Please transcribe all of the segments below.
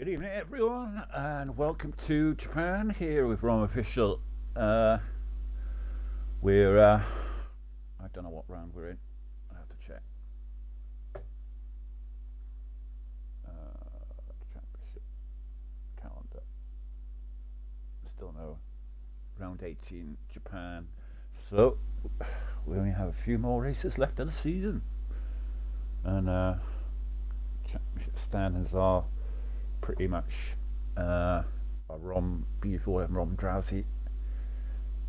Good evening, everyone, and welcome to Japan here with ROM Official. We're I don't know what round we're in. I have to check. Championship calendar. Still no round 18 Japan. So we only have a few more races left of the season, and championship standings are pretty much a ROM BFord and ROM Drowsy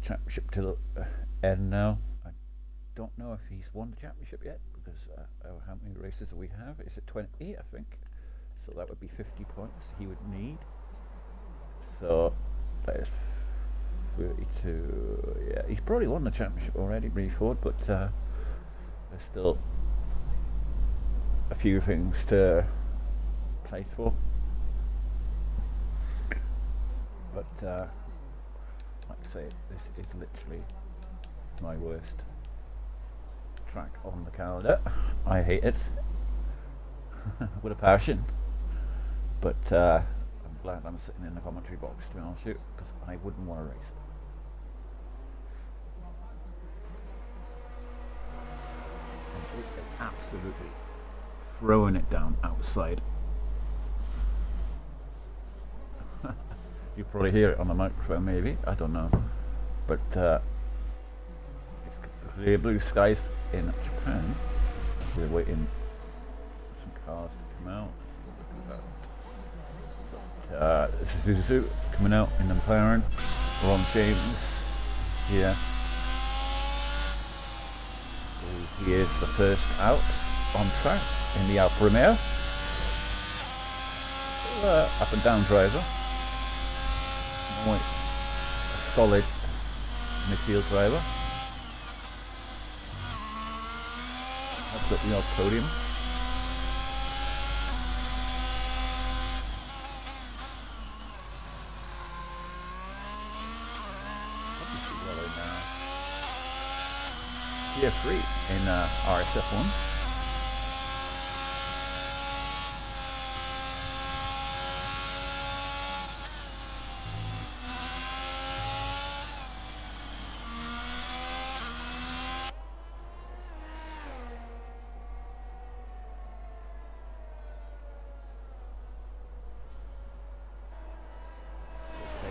championship till end now. I don't know if he's won the championship yet because how many races do we have? Is it 20? I think. So that would be 50 points he would need. So that is 32. Yeah, he's probably won the championship already, BFord, but there's still a few things to play for. But like I say, this is literally my worst track on the calendar. I hate it with a passion. But I'm glad I'm sitting in the commentary box, to be honest with you, because I wouldn't want to race it. And it is absolutely throwing it down outside. You probably hear it on the microphone, maybe, I don't know, but it's clear blue skies in Japan. We're waiting for some cars to come out. But Suzuki coming out in the McLaren. Ron James here. He is the first out on track in the Alfa Romeo. Up and down driver. A solid midfield driver. That's got the odd podium. Tier 3 in RSF1.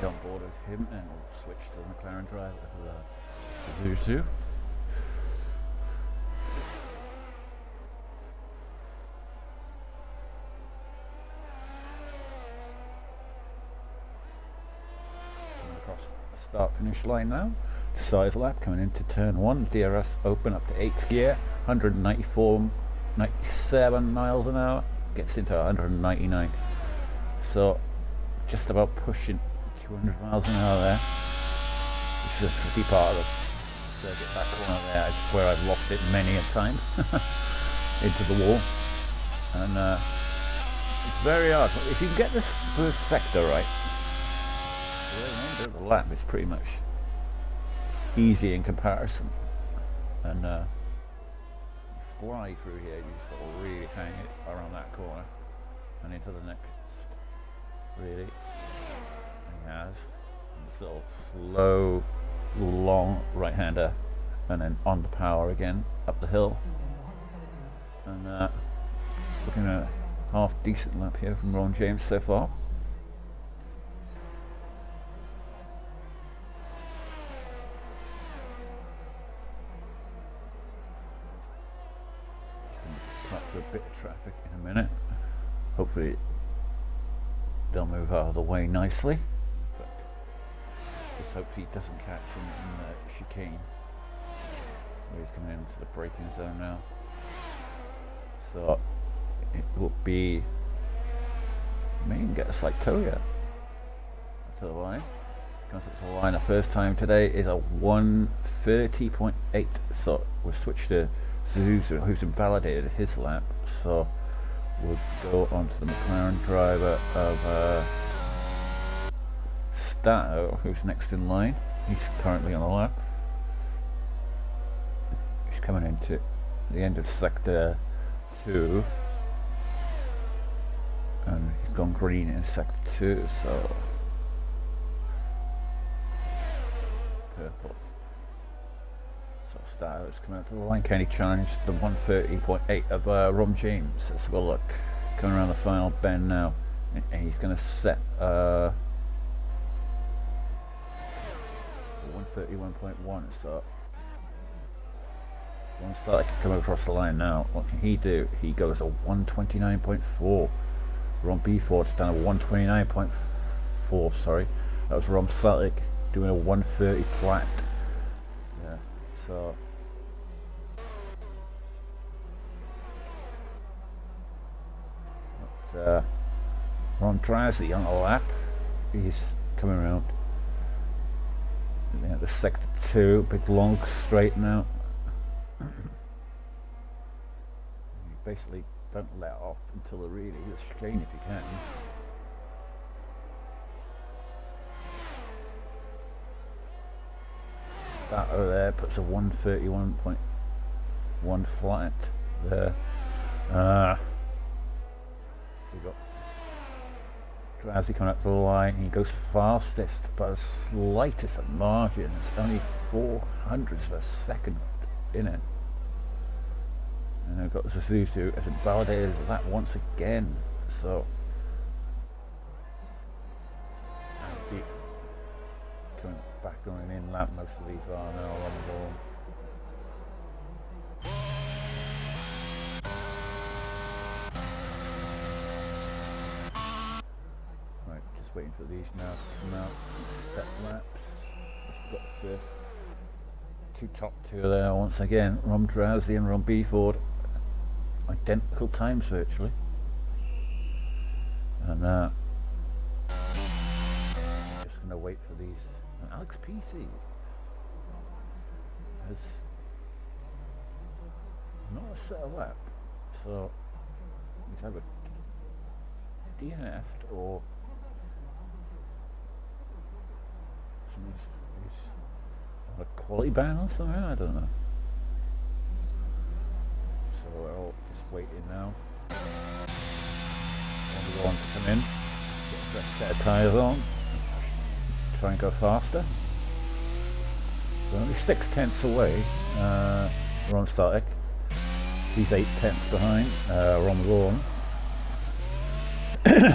On board with him, and we'll switch to the McLaren driver for the Suzuki. Across the start finish line now. Size lap coming into turn 1. DRS open up to 8th gear, 194, 97 miles an hour, gets into 199. So just about pushing 200 miles an hour there. This is a tricky part of the circuit. That corner there is where I've lost it many a time into the wall, and it's very hard. If you can get this first sector right, the remainder of the lap is pretty much easy in comparison, and fly through here. You just got to really hang it around that corner and into the next, really. Has so slow, long right-hander, and then on the power again up the hill, and looking at a half decent lap here from Ron James so far. Cut to a bit of traffic in a minute. Hopefully they'll move out of the way nicely. Just hope he doesn't catch him in the chicane where he's coming into the braking zone now. So it will be, may even get a slight tow yet. To the line. Comes up to the line the first time today is a 1:30.8. So we'll switch to Suzuki, who's invalidated his lap. So we'll go on to the McLaren driver of Stato, who's next in line. He's currently on the lap. He's coming into the end of sector 2, and he's gone green in sector 2, so purple. So Star's coming out to the line. Can he challenge the 130.8 of ROM James? Let's have a look. Coming around the final bend now, and he's going to set 131.1. So one side coming across the line now. What can he do? He goes a 129.4. ROM BFord's down a 129.4. Sorry, that was ROM Celtic doing a 130 flat. Yeah, so Ron Drazi on the lap. He's coming around. Yeah, the sector 2, big long straight now. You basically don't let off until the really is chicane if you can. Start over there, puts a 131.1 flat there. We got Drazi coming up to the line. He goes fastest by the slightest margin. It's only 400ths of a second in it. And I've got Suzuki as it validated that once again. So coming back on an in lap, most of these are now on the ball. Right, just waiting for these now to come out. Set laps. We've got the first top two there once again. Rom Drazi and Rom BFord. Identical times virtually. And just going to wait for these. And Alex PC has not a set a lap, so he's either DNF'd or he's on a quality ban or something, I don't know. So we're all just waiting now. Everyone to come in, get a fresh set of tyres on, try and go faster. We're only 6/10 away. Ron Static. He's 8/10 behind. Ron Lawn.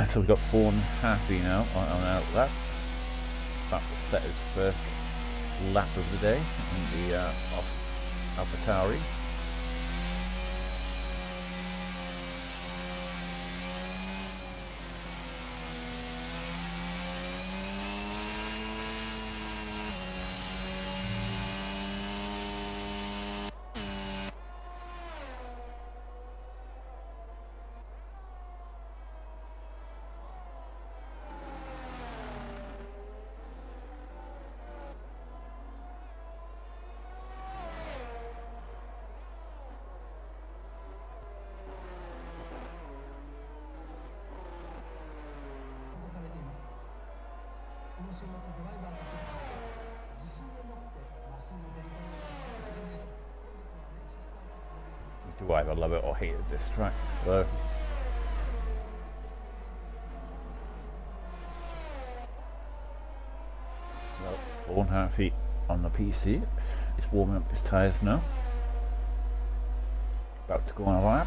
So we've got 4.5 now on out lap. About to set his first lap of the day in the AlphaTauri. Do either love it or hate it, this track, though. Well, 4.5 feet on the PC. He's warming up his tyres now. About to go on a lap.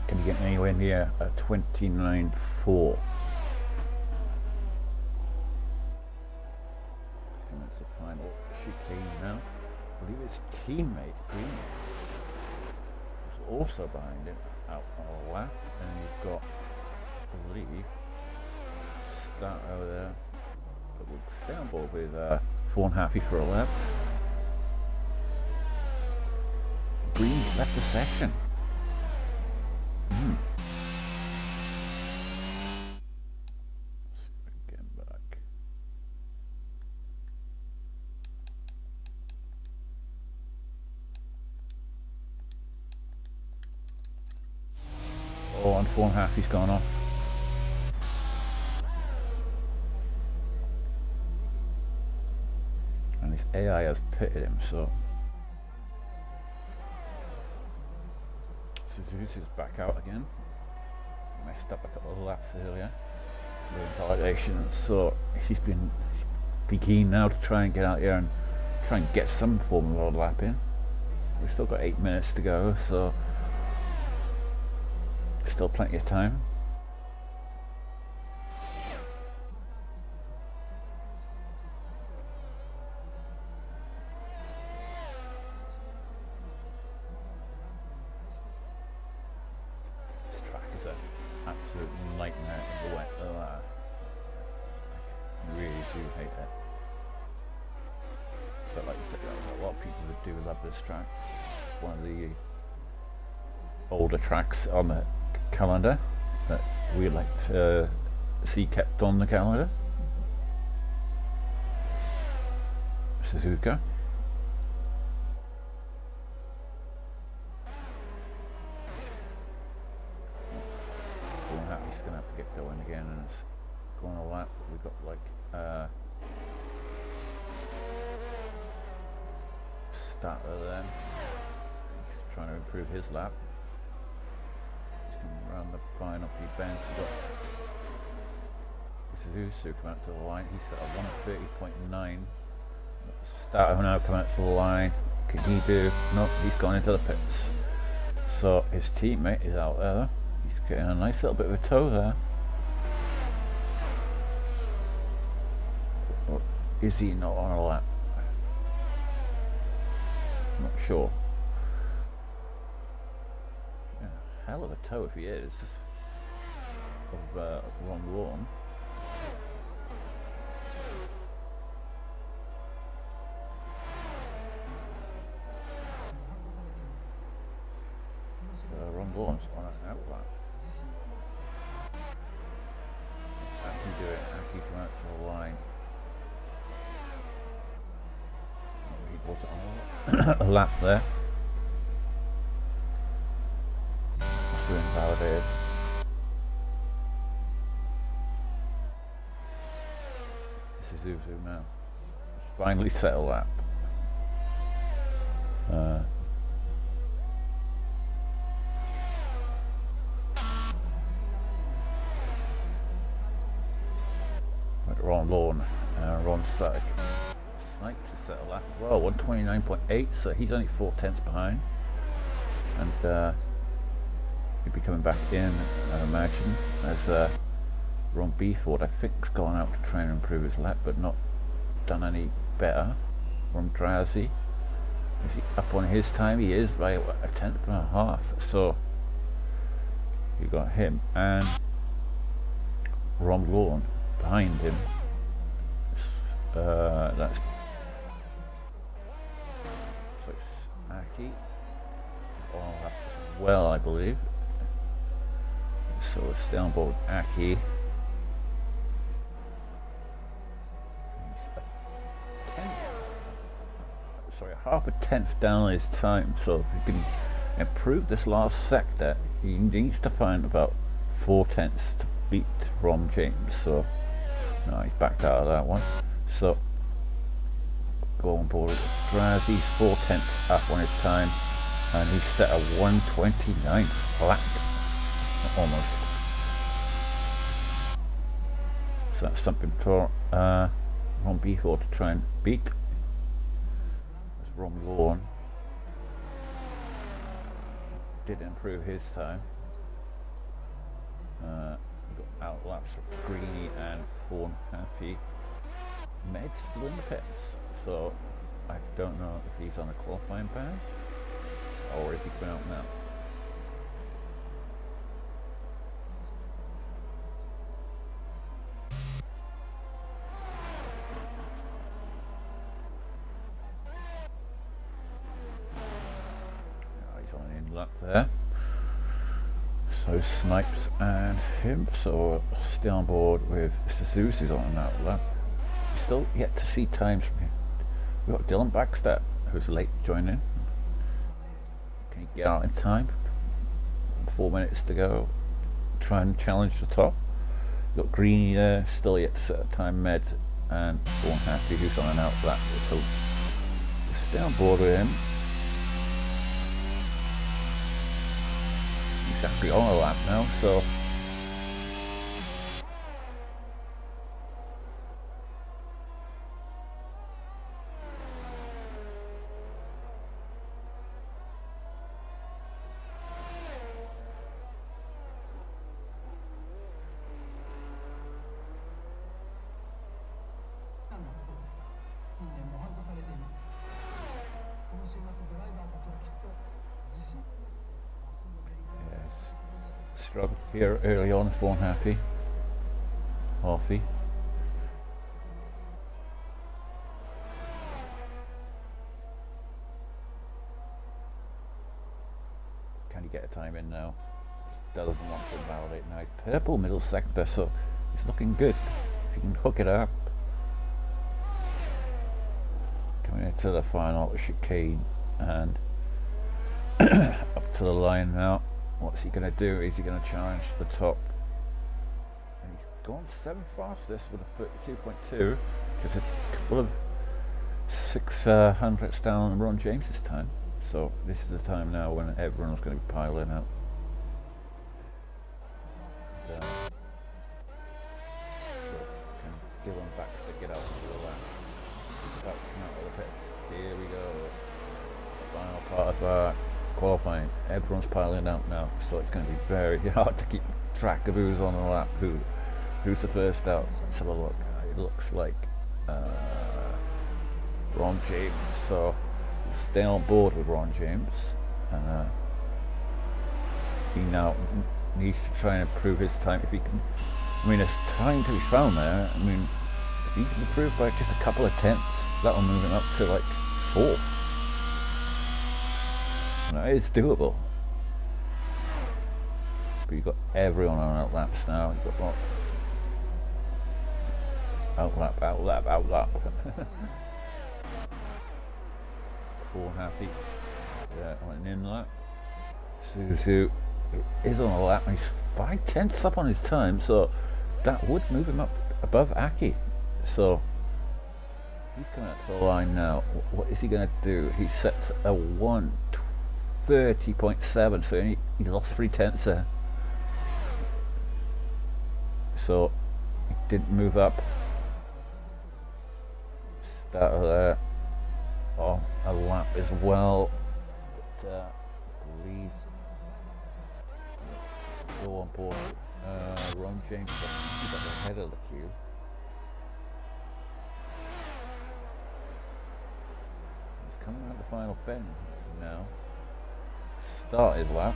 Can you get anywhere near a 29.4? And that's the final chicane now. I believe his teammate Green is also behind him out on a lap, and you've got, I believe, Start over there, but we'll stay on board with 4.5 for a lap. Green's left the session. Get back. Oh, on 4.5 he's gone off. And his AI has pitted him, so Suzuki's back out again. Messed up a couple of laps earlier. Validation, so he's been keen now to try and get out here and try and get some form of a lap in. We've still got 8 minutes to go, so still plenty of time. This track is an absolute nightmare in the wet. I really do hate it. But like I said, a lot of people that do love this track. It's one of the older tracks on the calendar that we like to see kept on the calendar. Suzuka. He's gonna have to get going again, and it's going a lap. We've got like starter then. He's trying to improve his lap. He's coming around the final few bends. We've got Suzuki come out to the line. He's at a 130.9. Starter now coming out to the line. Can he do? No, he's gone into the pits. So his teammate is out there. He's getting a nice little bit of a tow there. Or is he not on a lap? Not sure. Yeah, hell of a tow if he is. Of Ron Lawn. Ron Lawn's on an out lap. Aki do it. Aki come out to the line. He wasn't on a lap there. Still invalidated. Suzuki now. Finally set a lap. Ron Lawn, Ron Suttick. Snipes to set a lap as well, 129.8, so he's only 4/10 behind. And he'll be coming back in, I imagine, as ROM BFord, I think, has gone out to try and improve his lap, but not done any better. Ron Drowsy, is he up on his time? He is by a 10.5, so you got him and Ron Lawn behind him. That's so it's Aki on that as well, I believe. So it's still on board Aki. He's half a tenth down on his time. So if he can improve this last sector, he needs to find about 4/10 to beat Rom James. So no, he's backed out of that one. So go on board with Draz. He's 4/10 up on his time, and he's set a 129 flat, almost. So that's something for ROM BFord to try and beat. That's Ron Lawn. Did improve his time. We've got outlaps for Greeny and Thorn Happy. Med's still in the pits, so I don't know if he's on a qualifying ban or is he coming out now. He's on an in lap there. So Snipes and him, so still on board with Suzuki's on an out lap. Still yet to see times from him. We've got Dylan Backstep, who's late joining. Can he get out in time? 4 minutes to go. Try and challenge the top. We've got Greeny there, still yet to set a time. Med and Born Happy, who's on an out lap. So stay on board with him. He's actually on a lap now, so struggled here early on, if happy. Halfy. Can he get a time in now? He doesn't want to invalidate now. He's purple middle sector, so he's looking good. If you can hook it up. Coming into the final chicane and up to the line now. What's he going to do? Is he going to challenge the top? And he's gone 7 fastest with a 32.2. Just a couple of 600ths down on Ron James this time. So this is the time now when everyone's going to be piling out. And, so can Dylan Baxter get out into the lap? He's about to come out of the pits. Here we go. Final part of qualifying. Everyone's piling out now, so it's going to be very hard to keep track of who's on the lap, who's the first out. Let's have a look. It looks like Ron James, so stay on board with Ron James. He now needs to try and improve his time if he can. I mean, there's time to be found there. I mean, if he can improve by just a couple of tenths, that'll move him up to like 4th. No, it's doable. But you've got everyone on outlaps now. You've got what? Outlap. 4 happy. Yeah, on an in lap. Suzu is on a lap and he's 5 tenths up on his time, so that would move him up above Aki. So he's coming out to the line now. What is he going to do? He sets a 1:30.7, so he lost 3 tenths there. So he didn't move up. Started there on a lap as well. But I believe go on board. Ron James got the head of the queue. He's coming out the final bend now. Start his lap.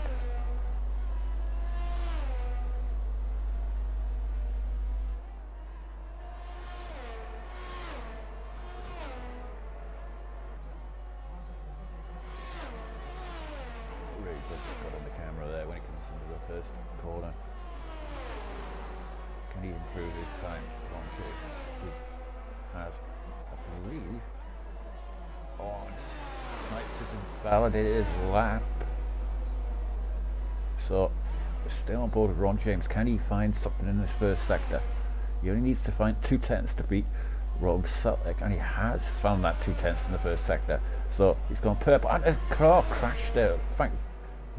Really does look good on the camera there when it comes into the first corner. Can he improve his time? Ron James, who has, I believe, Knights has invalidated his lap. So stay on board with Ron James. Can he find something in this first sector? He only needs to find 2 tenths to beat Rob Sutlick, and he has found that 2 tenths in the first sector. So he's gone purple, and his car crashed there. Thank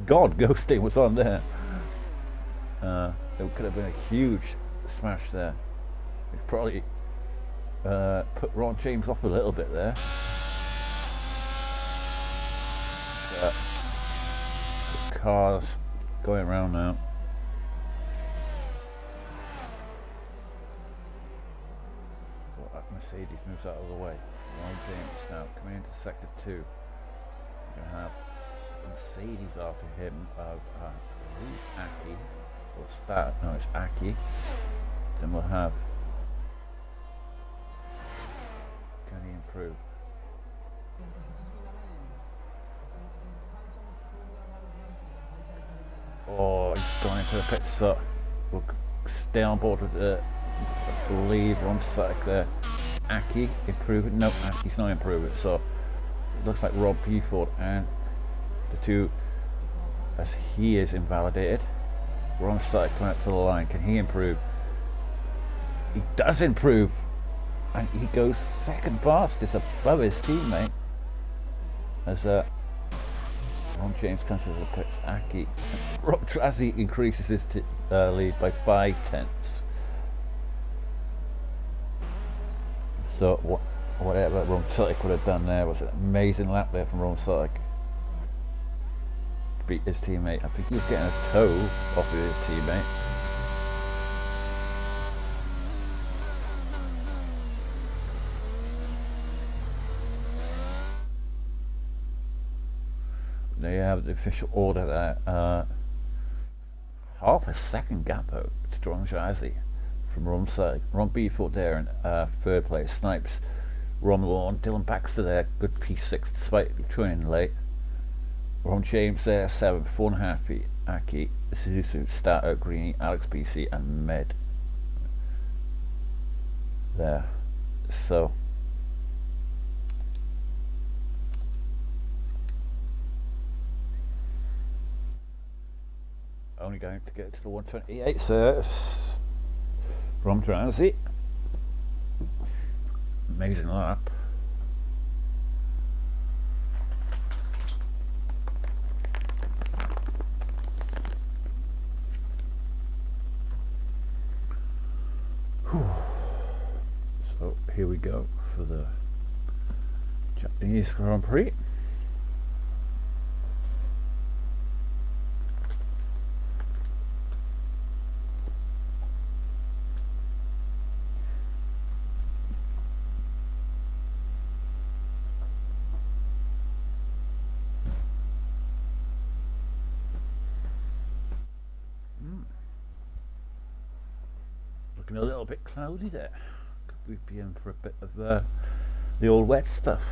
God Ghosting was on there. There could have been a huge smash there. It probably put Ron James off a little bit there. The cars going around now. So Mercedes moves out of the way. Ron James now coming into sector 2. You're going to have Mercedes after him of Aki. We'll start. No, it's Aki. Then we'll have. Can he improve? Oh, he's gone into the pits, so we'll stay on board with the, I believe, Ron Sutlick there. Aki improving. No, Aki's not improving. So it looks like ROM BFord and the two, as he is invalidated. Ron Sutlick coming out to the line. Can he improve? He does improve, and he goes second fastest above his teammate. As Ron James comes to the pits. Aki. Rob Tracy increases his lead by 5/10. So whatever Ron Sutik would have done there was an amazing lap there from Ron Sutik. Beat his teammate. I think he was getting a toe off of his teammate. There you have the official order there. Half a second gap out to Ron Tracy from Ron Sutik. Ron BFord there in third place. Snipes, Ron Warren, Dylan Baxter there, good P6 despite turning late. Ron James there, 7th, 4.5 feet. Aki, Suzuki, Start Out Greeny, Alex BC, and Med there. So only going to get to the 128, so Ron Tracy. Amazing lap. So here we go for the Japanese Grand Prix. Looking a little bit cloudy there. Could we be in for a bit of the old wet stuff?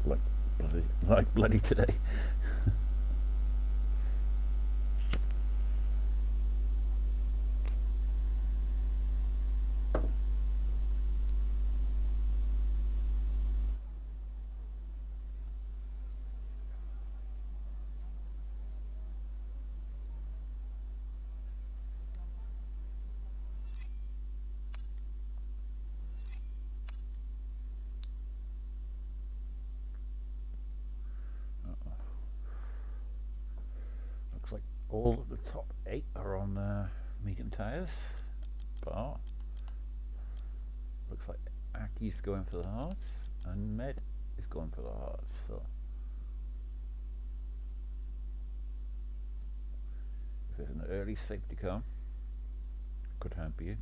Like bloody today. Looks like all of the top 8 are on medium tyres. But looks like Aki's going for the hards and Med is going for the hards. So if there's an early safety car, could help you.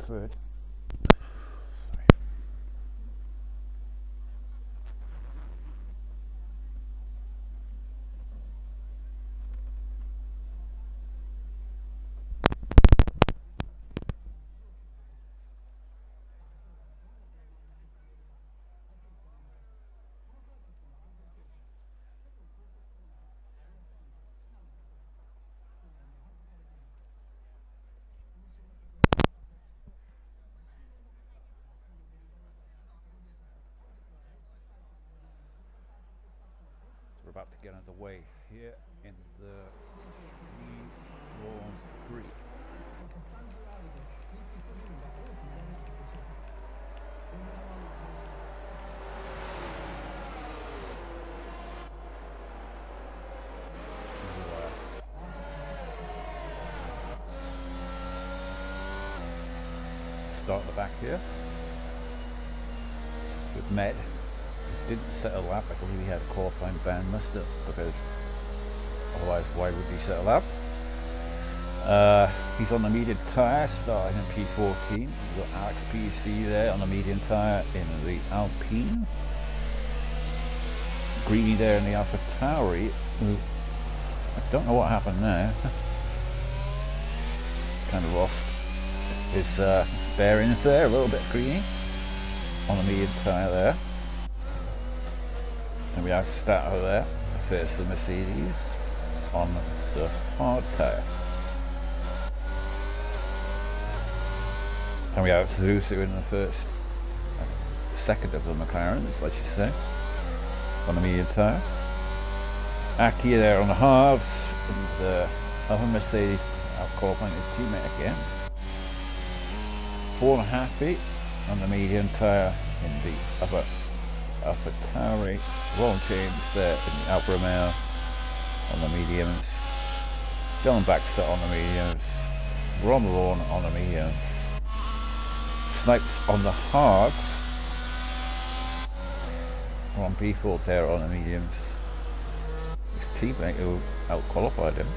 BFord. We're about to get underway here in the ROM BFord. Start at the back here with Med. Didn't set a lap. I believe he had a qualifying ban, must have, because otherwise why would he set a lap? He's on the medium tyre, starting in P14. We've got Alex PC there on the medium tyre in the Alpine. Greeny there in the Alpha Tauri. I don't know what happened there. Kind of lost his bearings there, a little bit greeny on the medium tyre there. And we have Stato there, first the Mercedes on the hard tyre. And we have Suzuki in the second of the McLarens, I should say, on the medium tyre. Aki there on the hards, and the other Mercedes out qualifying his teammate again. 4.5 feet on the medium tyre in the upper Tauri. Ron James in the Alfa Romeo on the mediums. Dylan Baxter on the mediums. Ron Lawn on the mediums. Snipes on the hards. ROM BFord there on the mediums. His teammate who out-qualified him.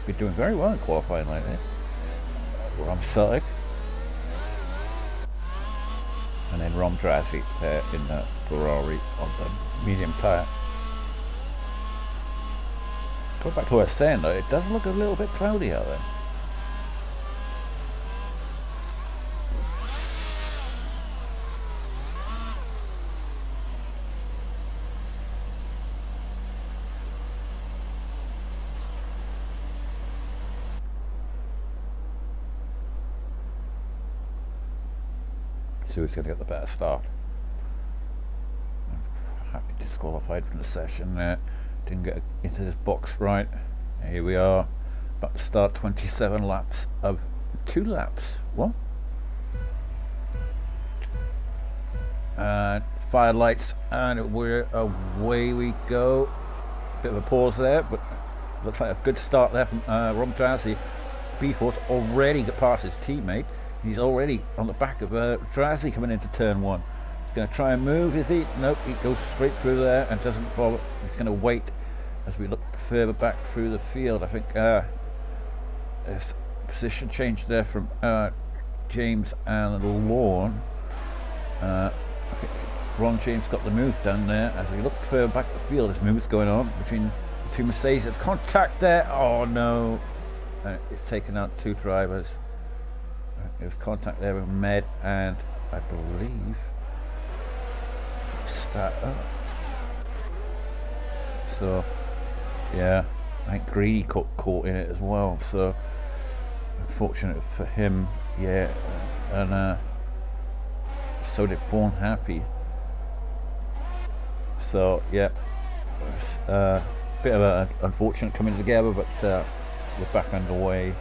Been doing very well in qualifying lately. Rom Celtic. And then Rom Drazi there in the Ferrari on the medium tyre. Going back to what I was saying though, it does look a little bit cloudy out there. So who's going to get the better start? Happy disqualified from the session there. Didn't get into this box right. Here we are, about to start 27 laps of 2 laps. What? And fire lights, and we're away we go. Bit of a pause there, but looks like a good start there from Rom Drazi. BFord's already got past his teammate. He's already on the back of Drazi coming into turn 1. He's going to try and move, is he? Nope, he goes straight through there and doesn't bother. He's going to wait as we look further back through the field. I think there's a position change there from James and Lorne. I think Ron James got the move done there. As we look further back the field, there's moves going on between the 2 Mercedes. There's contact there. Oh no. It's taken out 2 drivers. There was contact there with Med and I believe Stato. So yeah, I think Greedy caught in it as well. So unfortunate for him, yeah, and so did Fawn Happy. So yeah, it was a bit of an unfortunate coming together, but we're back underway.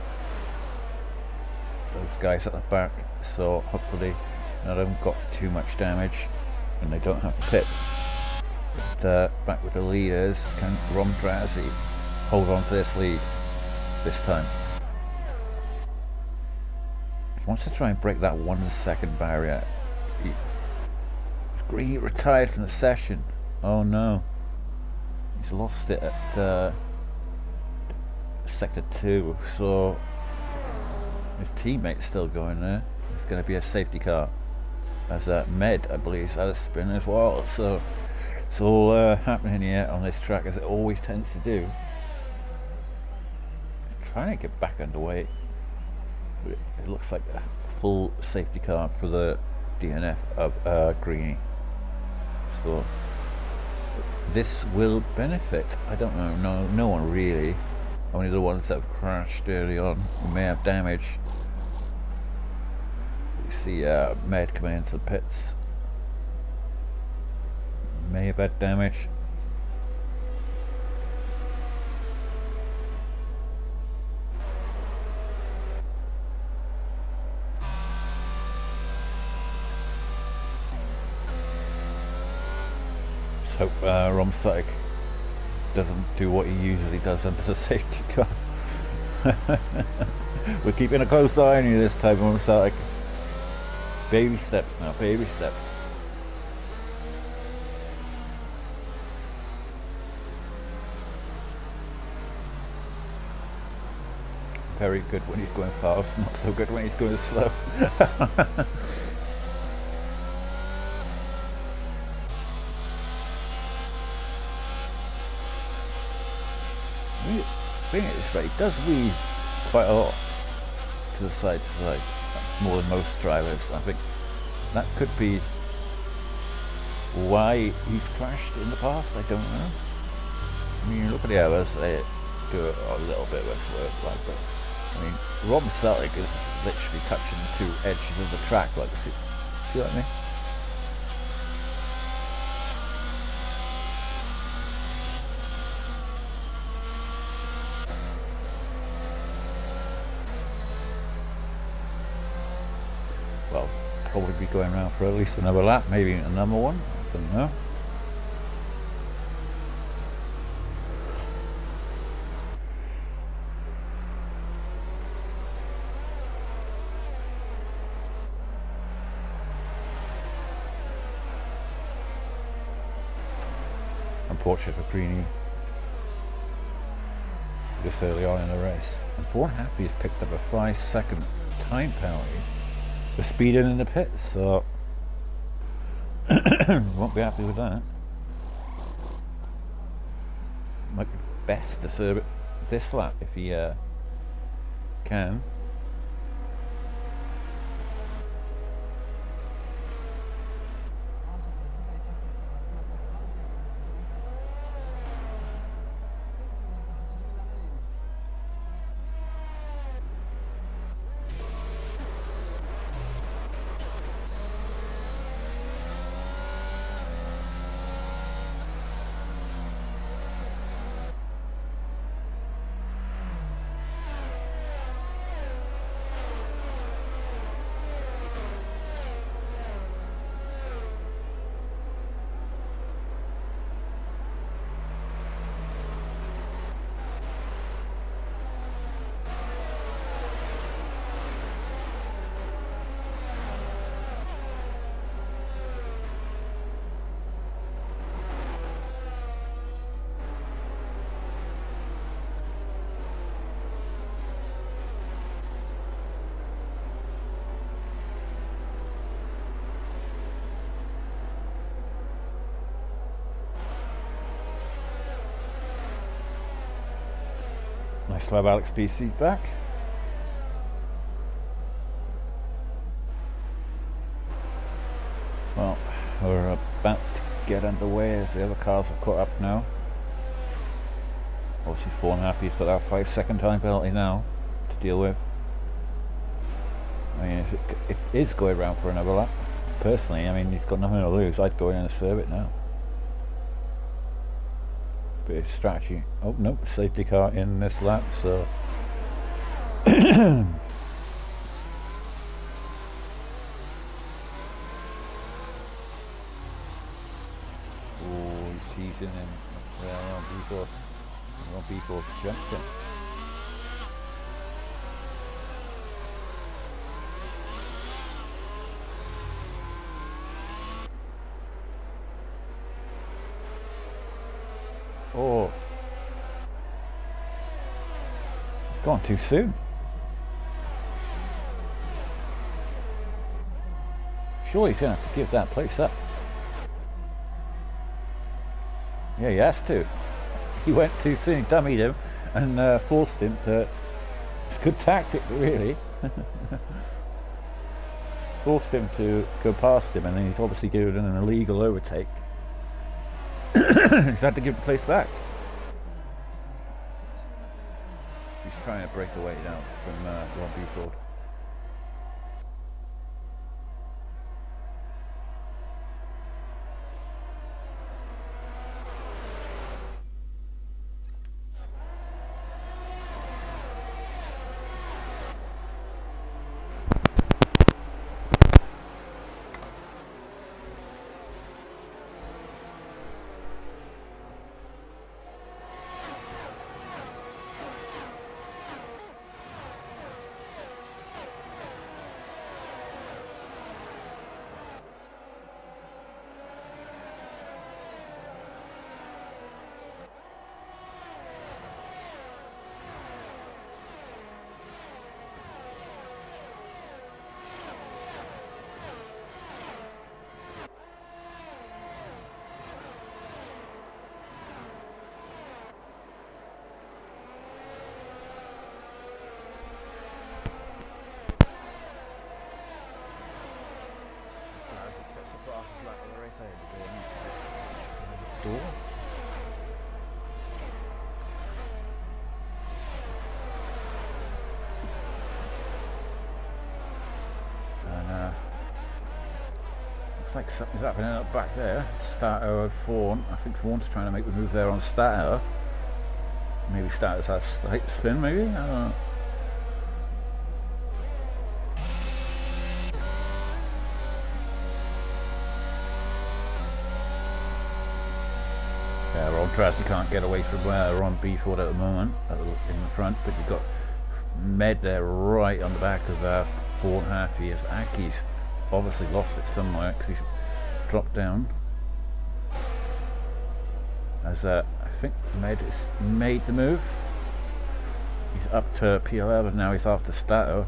Those guys at the back, so hopefully none of them got too much damage and they don't have to pit. But back with the leaders, can Rom Drazi hold on to this lead this time? He wants to try and break that 1 second barrier. He retired from the session. Oh no, he's lost it at sector 2, so his teammate's still going there. It's going to be a safety car. As Med, I believe, has had a spin as well. So it's all happening here on this track, as it always tends to do. Trying to get back underway. But it looks like a full safety car for the DNF of Greeny. So this will benefit. I don't know. No one really. Only the ones that have crashed early on may have damage. You see Med coming into the pits. May have had damage. Let's hope ROM BFord doesn't do what he usually does under the safety car. We're keeping a close eye on you this time, ROM BFord. Baby steps now, baby steps. Very good when he's going fast, not so good when he's going slow. The thing is, he does weave quite a lot to the side, more than most drivers. I think that could be why he's crashed in the past. I don't know. I mean, look at the others; they do a little bit less work, but I mean, ROM BFord is literally touching the two edges of the track, like see what I mean? Well, probably be going around for at least another lap, maybe another one. I don't know. Unfortunate for Greeny this early on in the race. And Vaughan Happy has picked up a 5-second time penalty for speeding in the pits, so won't be happy with that. Might be best to serve it this lap if he can. Nice to have Alex BC back. Well, we're about to get underway as the other cars have caught up now. Obviously Vaughan Happy's got that 5-second time penalty now to deal with. I mean, if it is going around for another lap, personally, I mean, he's got nothing to lose. I'd go in and serve it now. Bit of strategy. Oh no, safety car in this lap, so oh, he's teasing him. ROM BFord jumped him. Oh, it's gone too soon. sure he's going to have to give that place up. Yeah, he has to. He went too soon, he dummied him and forced him to... It's a good tactic, really. Forced him to go past him, and then he's obviously given an illegal overtake. He's had to give the place back. He's trying to break away now from ROM BFord. That's the fastest lap of the race I had to go in. Door. And looks like something's happening up back there. Starter Fawn. I think Fawn's trying to make the move there on Starter. Maybe Starter's had a slight spin, maybe? I don't know. Yeah, Rob Drasty can't get away from ROM BFord at the moment in the front, but you've got Med there right on the back of 4.5 years. Aki's obviously lost it somewhere because he's dropped down. As I think Med has made the move. He's up to P11 now, he's after Stato.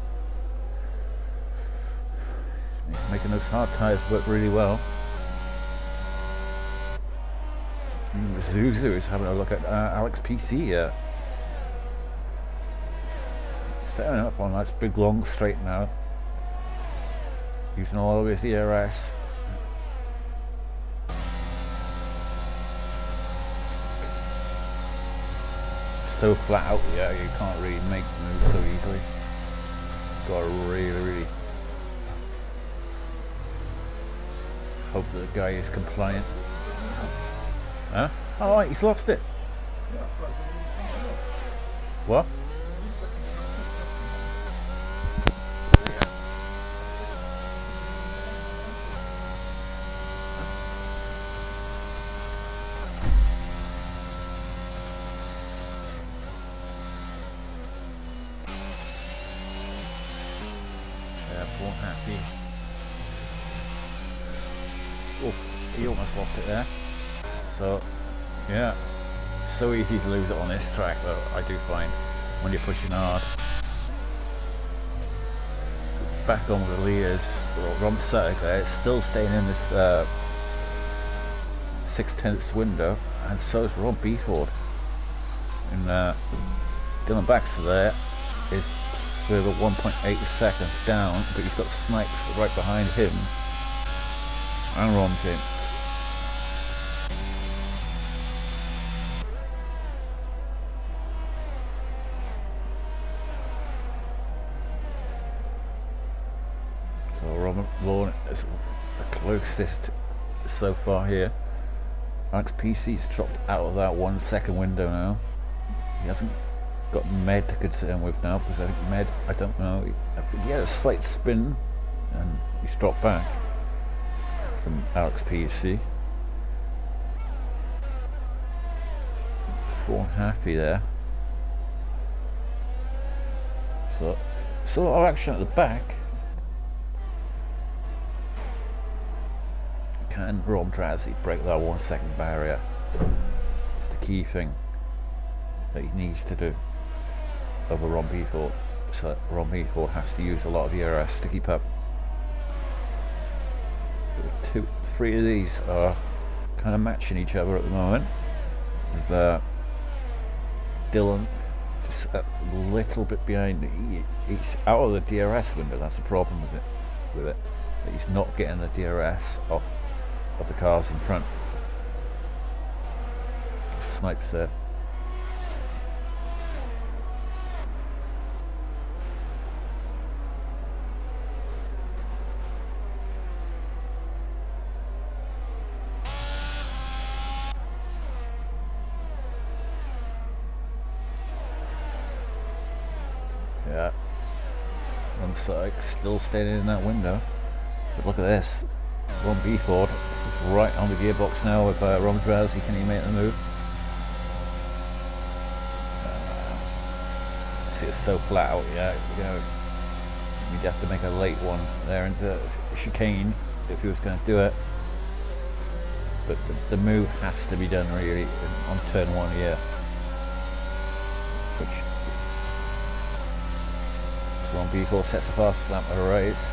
He's making those hard tyres work really well. Zuzu is having a look at Alex PC here. Setting up on that big long straight now. Using all of his ERS. So flat out, yeah, you can't really make moves so easily. Got to really hope that the guy is compliant. Huh? Oh, right, he's lost it. What? Yeah, poor Happy. Oof, he almost lost it there. So, yeah, so easy to lose it on this track though, I do find, when you're pushing hard. Back on with the leaders, Rom Sutter there, it's still staying in this 6/10 window, and so is ROM BFord. And Dylan Baxter there is further 1.8 seconds down, but he's got Snipes right behind him, and Ron James. Vaughan is the closest so far here. Alex PC's dropped out of that 1 second window now. He hasn't got Med to concern with now, because I think Med, I don't know, I think he had a slight spin and he's dropped back from Alex PC. Vaughan happy there. So, still a lot of action at the back. Can Rob Drasy break that 1 second barrier? It's the key thing that he needs to do over ROM BFord. So ROM BFord has to use a lot of ERS to keep up. three of these are kind of matching each other at the moment. With Dylan just a little bit behind. He's out of the DRS window. That's the problem with it. That he's not getting the DRS off of the cars in front. Snipes there. Yeah, wrong side, still standing in that window. But look at this, ROM BFord right on the gearbox now with Ron Drowsy. Can he make the move? See, it's so flat out. Yeah, you know, you'd have to make a late one there into chicane if he was going to do it. But the move has to be done really on turn one here, which ROM BFord sets a fast lap at a race.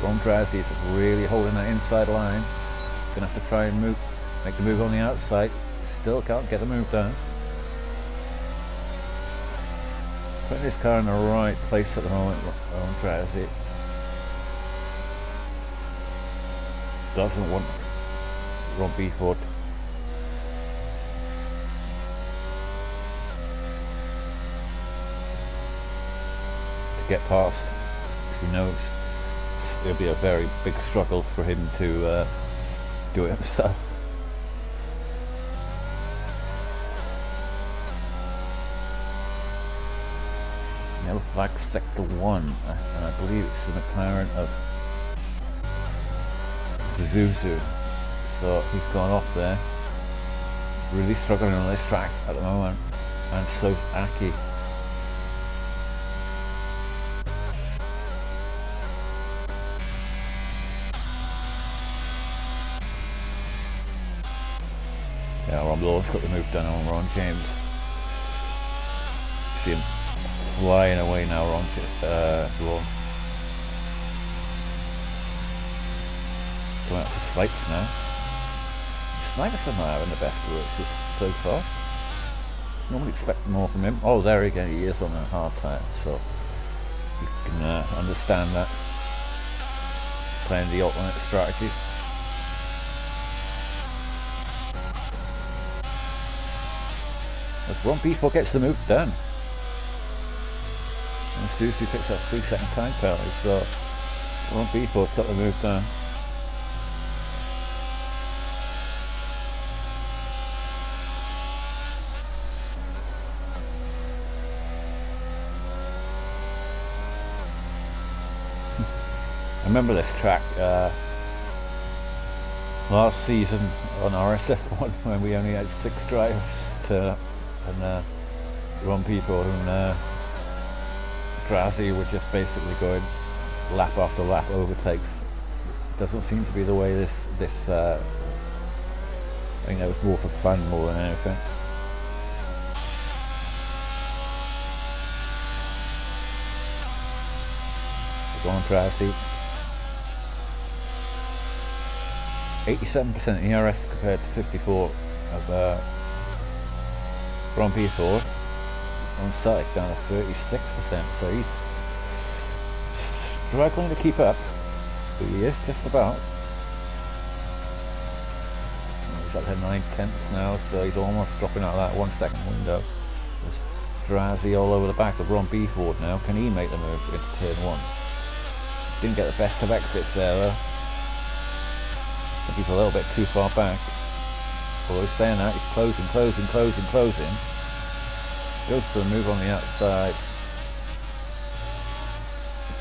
Ron Drowsy is really holding that inside line. He's going to have to try and make the move on the outside. Still can't get the move done. Putting his car in the right place at the moment, Ron Drowsy. Doesn't want ROM BFord to get past, because he knows it'll be a very big struggle for him to do it himself. Yellow flag sector 1, and I believe it's the McLaren of Suzuzu. So he's gone off there. Really struggling on this track at the moment, and so's Aki. Yeah, Rob Law's got the move done on Ron James. See him flying away now, Ron. Going up to Slipes now. Snipers are not having the best races so far. Normally expect more from him. Oh, there again, he is on a hard time, so you can understand that. Playing the alternate strategy. As ROM BFord gets the move done. And Susie picks up 3-second time penalty, so ROM BFord's got the move done. I remember this track last season on RSF1 when we only had 6 drivers to, and ROM BFord and Drowsy were just basically going lap after lap overtakes. Doesn't seem to be the way this I think that was more for fun more than anything. Go on, Drowsy. 87% ERS compared to 54 of ROM BFord. On site down to 36%, so he's struggling to keep up, but he is just about. He's up to 9/10 now, so he's almost dropping out of that 1 second window. There's Drowsy all over the back of ROM BFord now. Can he make the move into turn 1? Didn't get the best of exits there though. I think he's a little bit too far back. Although saying that, he's closing. Goes for the move on the outside.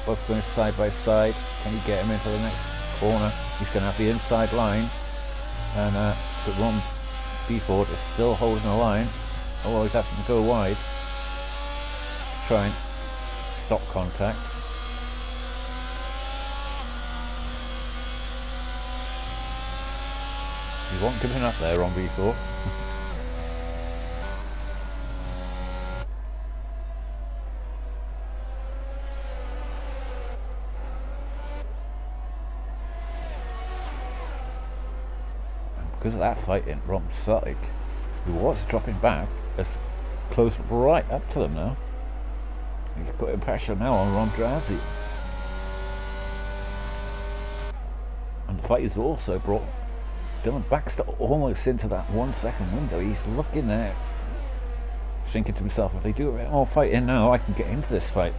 Both going side by side. Can he get him into the next corner? He's going to have the inside line. And but ROM BFord is still holding the line. Although he's having to go wide. Try and stop contact. He wasn't giving up there, ROM BFord. because of that fight in ROM BFord, who was dropping back, has close right up to them now. He's putting pressure now on ROM BFord. And the fight has also brought Dylan Baxter almost into that 1 second window. He's looking there, thinking to himself, if they do a bit more fighting now, I can get into this fight.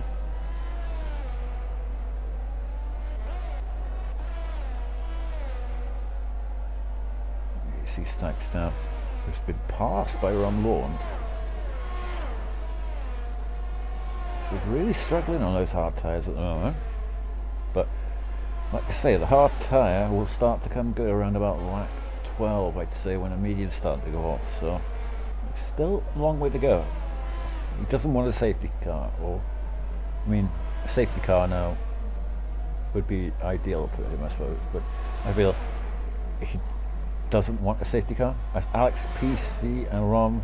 You see Snipes now, who's been passed by Ron Lawn. He's really struggling on those hard tyres at the moment. But like I say, the hard tyre will start to come good around about lap 12, I'd say, when the median's starting to go off. So still a long way to go. He doesn't want a safety car, or I mean, a safety car now would be ideal for him, I suppose. But I feel he doesn't want a safety car. As Alex PC and Rom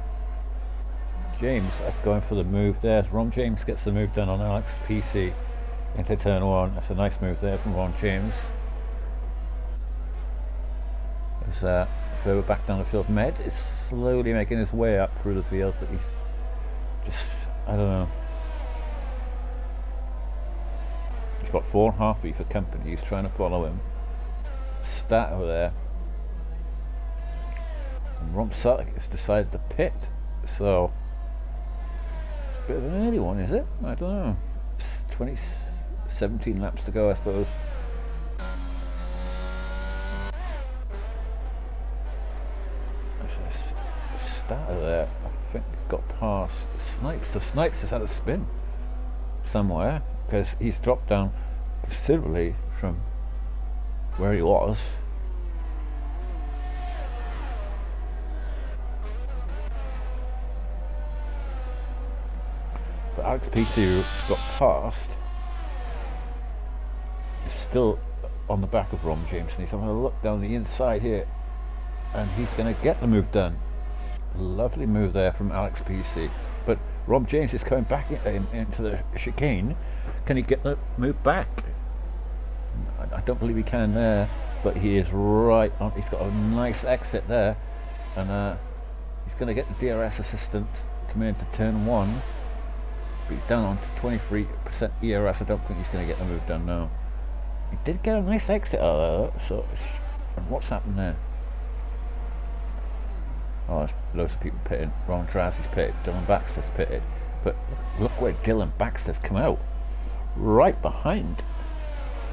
James are going for the move there. As Rom James gets the move done on Alex PC into turn 1. That's a nice move there from Ron James. As further back down the field, Med is slowly making his way up through the field, but he's just, I don't know. He's got 4.5 for company. He's trying to follow him. Stat over there. And Ron BFord has decided to pit, so it's a bit of an early one, is it? I don't know. It's 17 laps to go, I suppose. Starter there, I think, got past Snipes. So Snipes has had a spin somewhere, because he's dropped down considerably from where he was. But Alex PC, who got past, is still on the back of Rom James, and he's having a look down the inside here, and he's going to get the move done. Lovely move there from Alex PC, but Rom James is coming back into the chicane. Can he get the move back? I don't believe he can there, but he is right on. He's got a nice exit there, and he's going to get the DRS assistance coming into turn 1, but he's down on to 23% ERS. I don't think he's going to get the move done now. He did get a nice exit out of there, so what's happened there? Oh, there's loads of people pitting. Ron Trazi's pitted, Dylan Baxter's pitted. But look where Dylan Baxter's come out. Right behind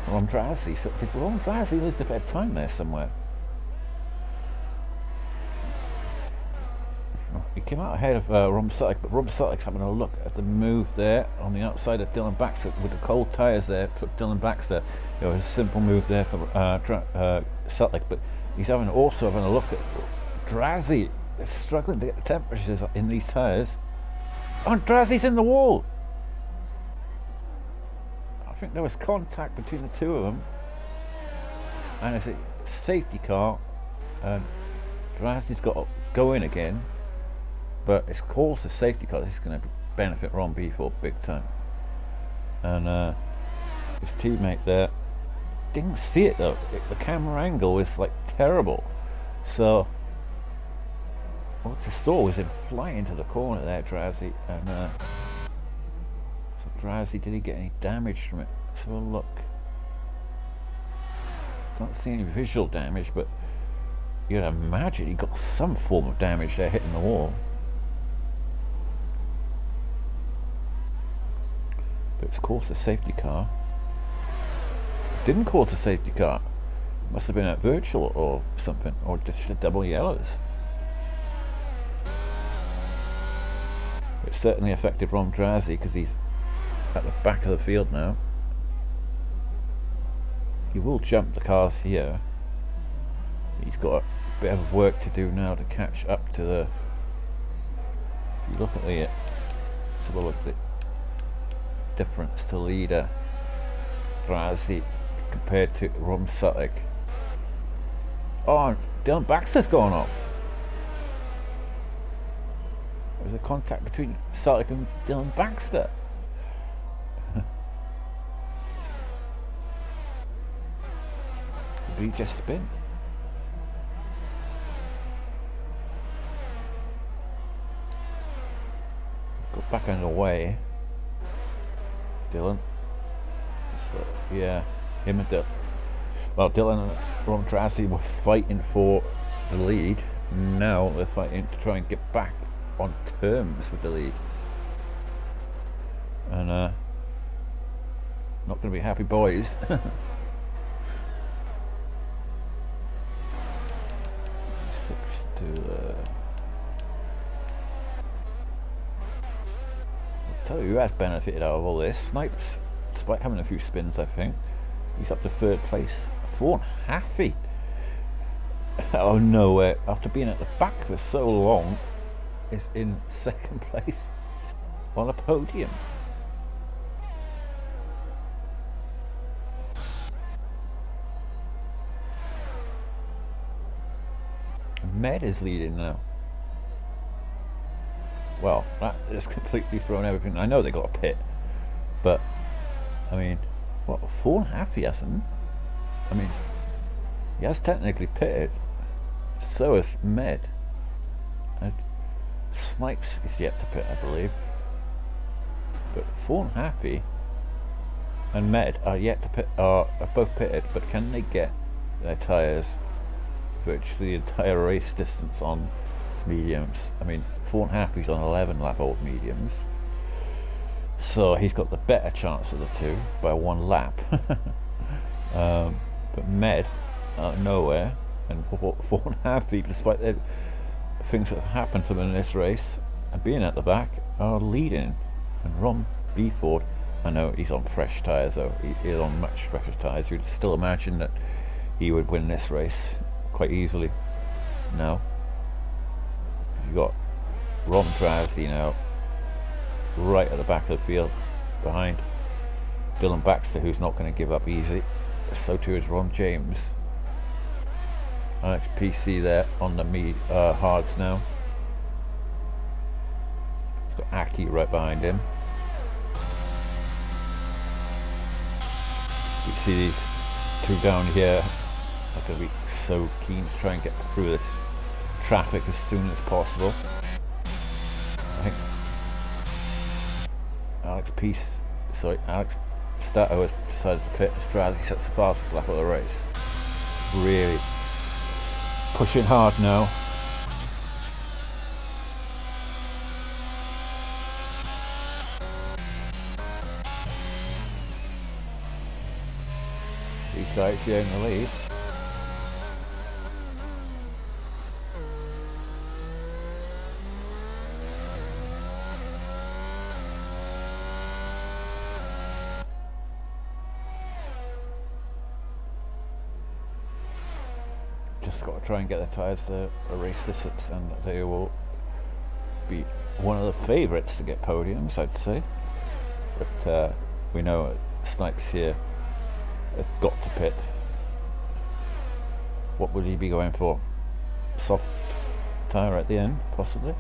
Ron Trazi. So did Ron Trazi lose a bit of time there somewhere? Oh, he came out ahead of Ron BFord, but Ron BFord's having a look at the move there on the outside of Dylan Baxter with the cold tyres there. Put Dylan Baxter, it was a simple move there for BFord, but he's also having a look at Drazi. They're struggling to get the temperatures in these tyres. Oh, Drazi's in the wall! I think there was contact between the two of them. And it's a safety car. And Drazi's got to go in again. But it's caused a safety car. This is going to benefit ROM BFord big time. And his teammate there didn't see it though. The camera angle is like terrible. So what I saw was him fly into the corner there, Drazi, and so Drazi, did he get any damage from it? Let's have a look. Can't see any visual damage, but you'd imagine he got some form of damage there hitting the wall. But it's caused a safety car. It didn't cause a safety car. It must have been a virtual or something, or just the double yellows. It certainly affected Ron Drazi because he's at the back of the field now. He will jump the cars here. He's got a bit of work to do now to catch up to the. If you look at the, let's have a look at the difference to leader Drazi compared to Ron BFord. Oh, Dylan Baxter's gone off. There's a contact between BFord and Dylan Baxter. Did he just spin? back underway. Dylan. So yeah, him and Dylan. Well, Dylan and Ron Tracy were fighting for the lead. Now they're fighting to try and get back on terms with the lead. And not going to be happy boys. 6 to I'll tell you who has benefited out of all this. Snipes, despite having a few spins, I think he's up to 3rd place. 4.5 out of nowhere, after being at the back for so long, is in 2nd place on a podium. Med is leading now. Well, that has completely thrown everything. I know they got a pit, but I mean, what, 4.5 he hasn't? I mean, he has technically pitted. So is Med. And Snipes is yet to pit, I believe. But 4.5 and Med are yet to pit. Are both pitted, but can they get their tyres virtually the entire race distance on mediums? I mean, 4.5's on 11 lap old mediums, so he's got the better chance of the two by 1 lap. But Med out of nowhere, and 4.5, despite the things that have happened to them in this race and being at the back, are leading. And ROM BFord, I know he's on fresh tyres though, he is on much fresher tyres. You'd still imagine that he would win this race quite easily. Now you got Ron Tracy now right at the back of the field behind Dylan Baxter, who's not going to give up easy. So too is Ron James. Alex PC there on the hards now. He's got Aki right behind him. You see these two down here are going to be so keen to try and get through this traffic as soon as possible. I think Alex Stato has decided to pit as Drazi sets the fastest lap of the race. Really pushing hard now. These guys here in the lead. Just got to try and get the tyres to a race distance, and they will be one of the favourites to get podiums, I'd say. But we know Snipes here has got to pit. What would he be going for? Soft tyre at the end, possibly?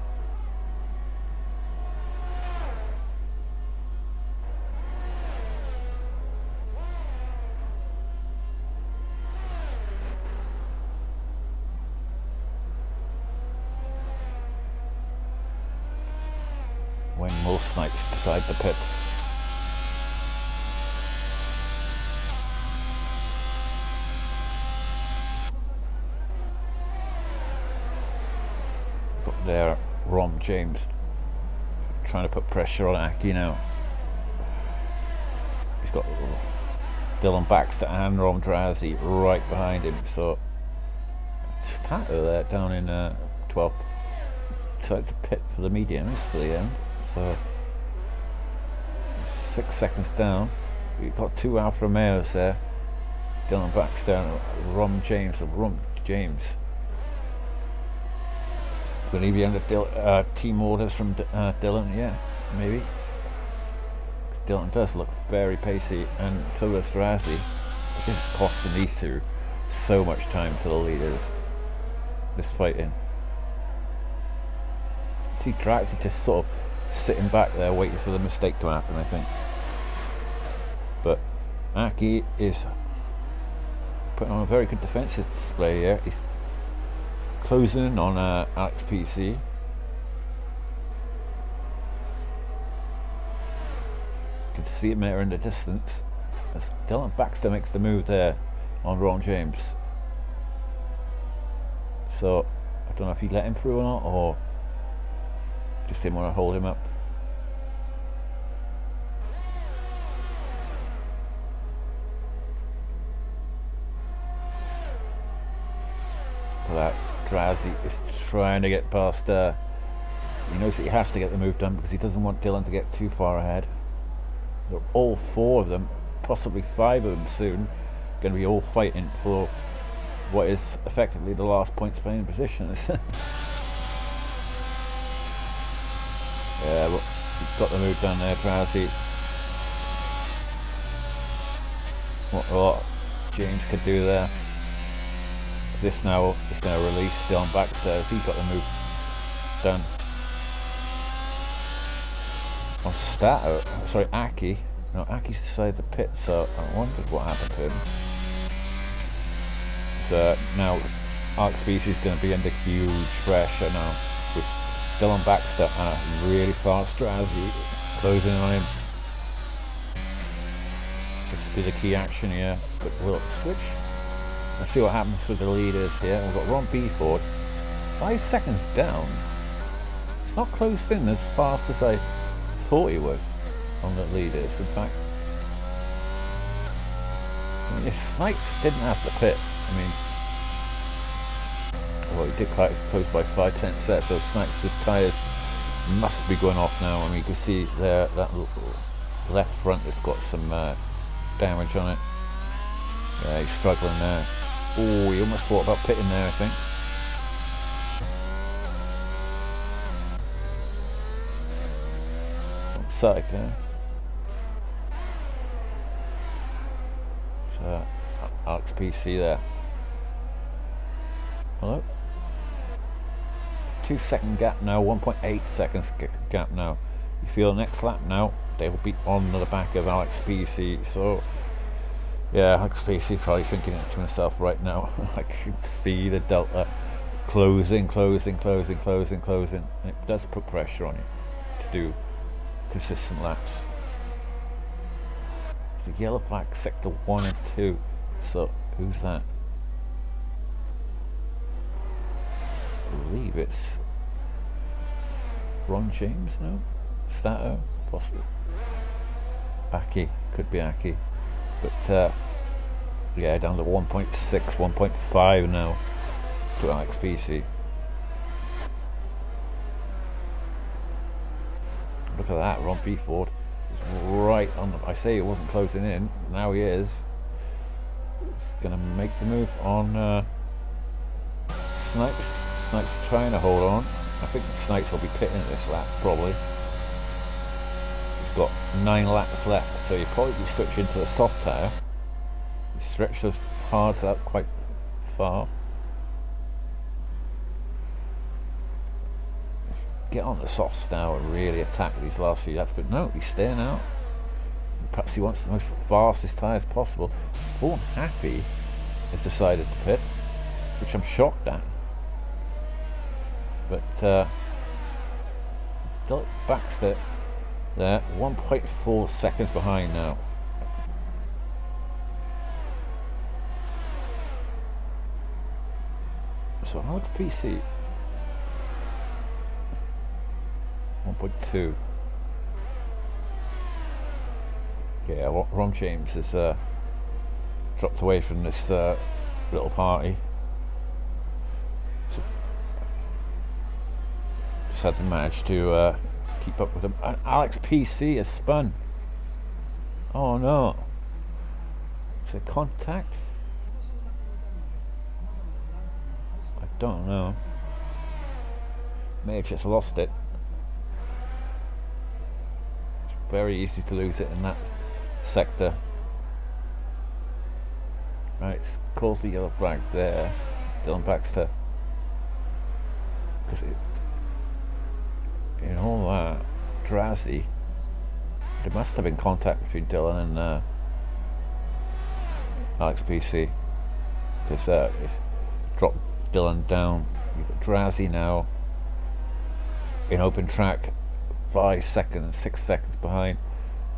When will Snipes decide to pit? Got there Rom James trying to put pressure on Aki now. He's got Dylan Baxter and Rom Drazi right behind him, so just Tato there down in 12th. Decided to pit for the mediums to the end. So 6 seconds down. We've got 2 Alfa Romeos there. Dylan Baxter and Ron James. Will he be under team orders from Dylan? Yeah, maybe. Dylan does look very pacey, and so does Drazi. This is costing these two so much time to the leaders. This fighting. See Drazi just sort of sitting back there waiting for the mistake to happen, I think. But Aki is putting on a very good defensive display here. He's closing in on Alex PC. can see him there in the distance as Dylan Baxter makes the move there on Ron James. So I don't know if he let him through or not, or just didn't want to hold him up. That Drazi is trying to get past. He knows that he has to get the move done because he doesn't want Dylan to get too far ahead. They're all four of them, possibly five of them soon, going to be all fighting for what is effectively the last points playing position. Yeah, but he's got the move done there, Drowsy. What James could do there. This now is going to release Dylan Baxter as he got the move done. On Stato, sorry, Aki. No, Aki's decided to pit, so I wondered what happened to him. But now Alex Species is going to be under huge pressure now with Dylan Baxter and a really fast Drowsy closing on him. This will be the key action here, but will it switch? Let's see what happens with the leaders here. We've got ROM BFord, 5 seconds down. It's not closed in as fast as I thought he would on the leaders. In fact, if Snipes didn't have the pit, I mean, well, he did quite close by 5-10 sets, so Snipes' tyres must be going off now. I mean, you can see there that left front has got some damage on it. Yeah, he's struggling there. Oh, he almost thought about pitting there, I think. Offside there. So, Alex PC there. Hello? 2 second gap now, 1.8 seconds gap now. You feel next lap now, they will be on the back of Alex PC, so yeah, Alex PC probably thinking to himself right now, I can see the delta closing. And it does put pressure on you to do consistent laps. The yellow flag sector 1 and 2. So who's that? I believe it's Ron James, no? Stato, possibly. Aki, could be Aki. But yeah, down to 1.6, 1.5 now to Alex PC. Look at that, Ron BFord is right on the, I say it wasn't closing in, now he is. He's going to make the move on Snipes. Snipes trying to hold on. I think Snipes will be pitting this lap, probably. He's got 9 laps left, so you'll probably be switching to the soft tyre. You stretch those hards out quite far. Get on the softs now and really attack these last few laps, but no, he's staying out. Perhaps he wants the most fastest tyres possible. Spawn Happy has decided to pit, which I'm shocked at. But Dylan Baxter there, 1.4 seconds behind now. So how would the PC? 1.2. Yeah, Ron James has dropped away from this little party. So just had to manage to keep up with him. And Alex PC has spun. Oh no. Is it contact? I don't know. May have just lost it. It's very easy to lose it in that sector. Right, calls the yellow flag there. Dylan Baxter. Because in all that, Drazi, there must have been contact between Dylan and Alex PC. Because it dropped Dylan down. You've got Drazi now in open track, 5 seconds, 6 seconds behind.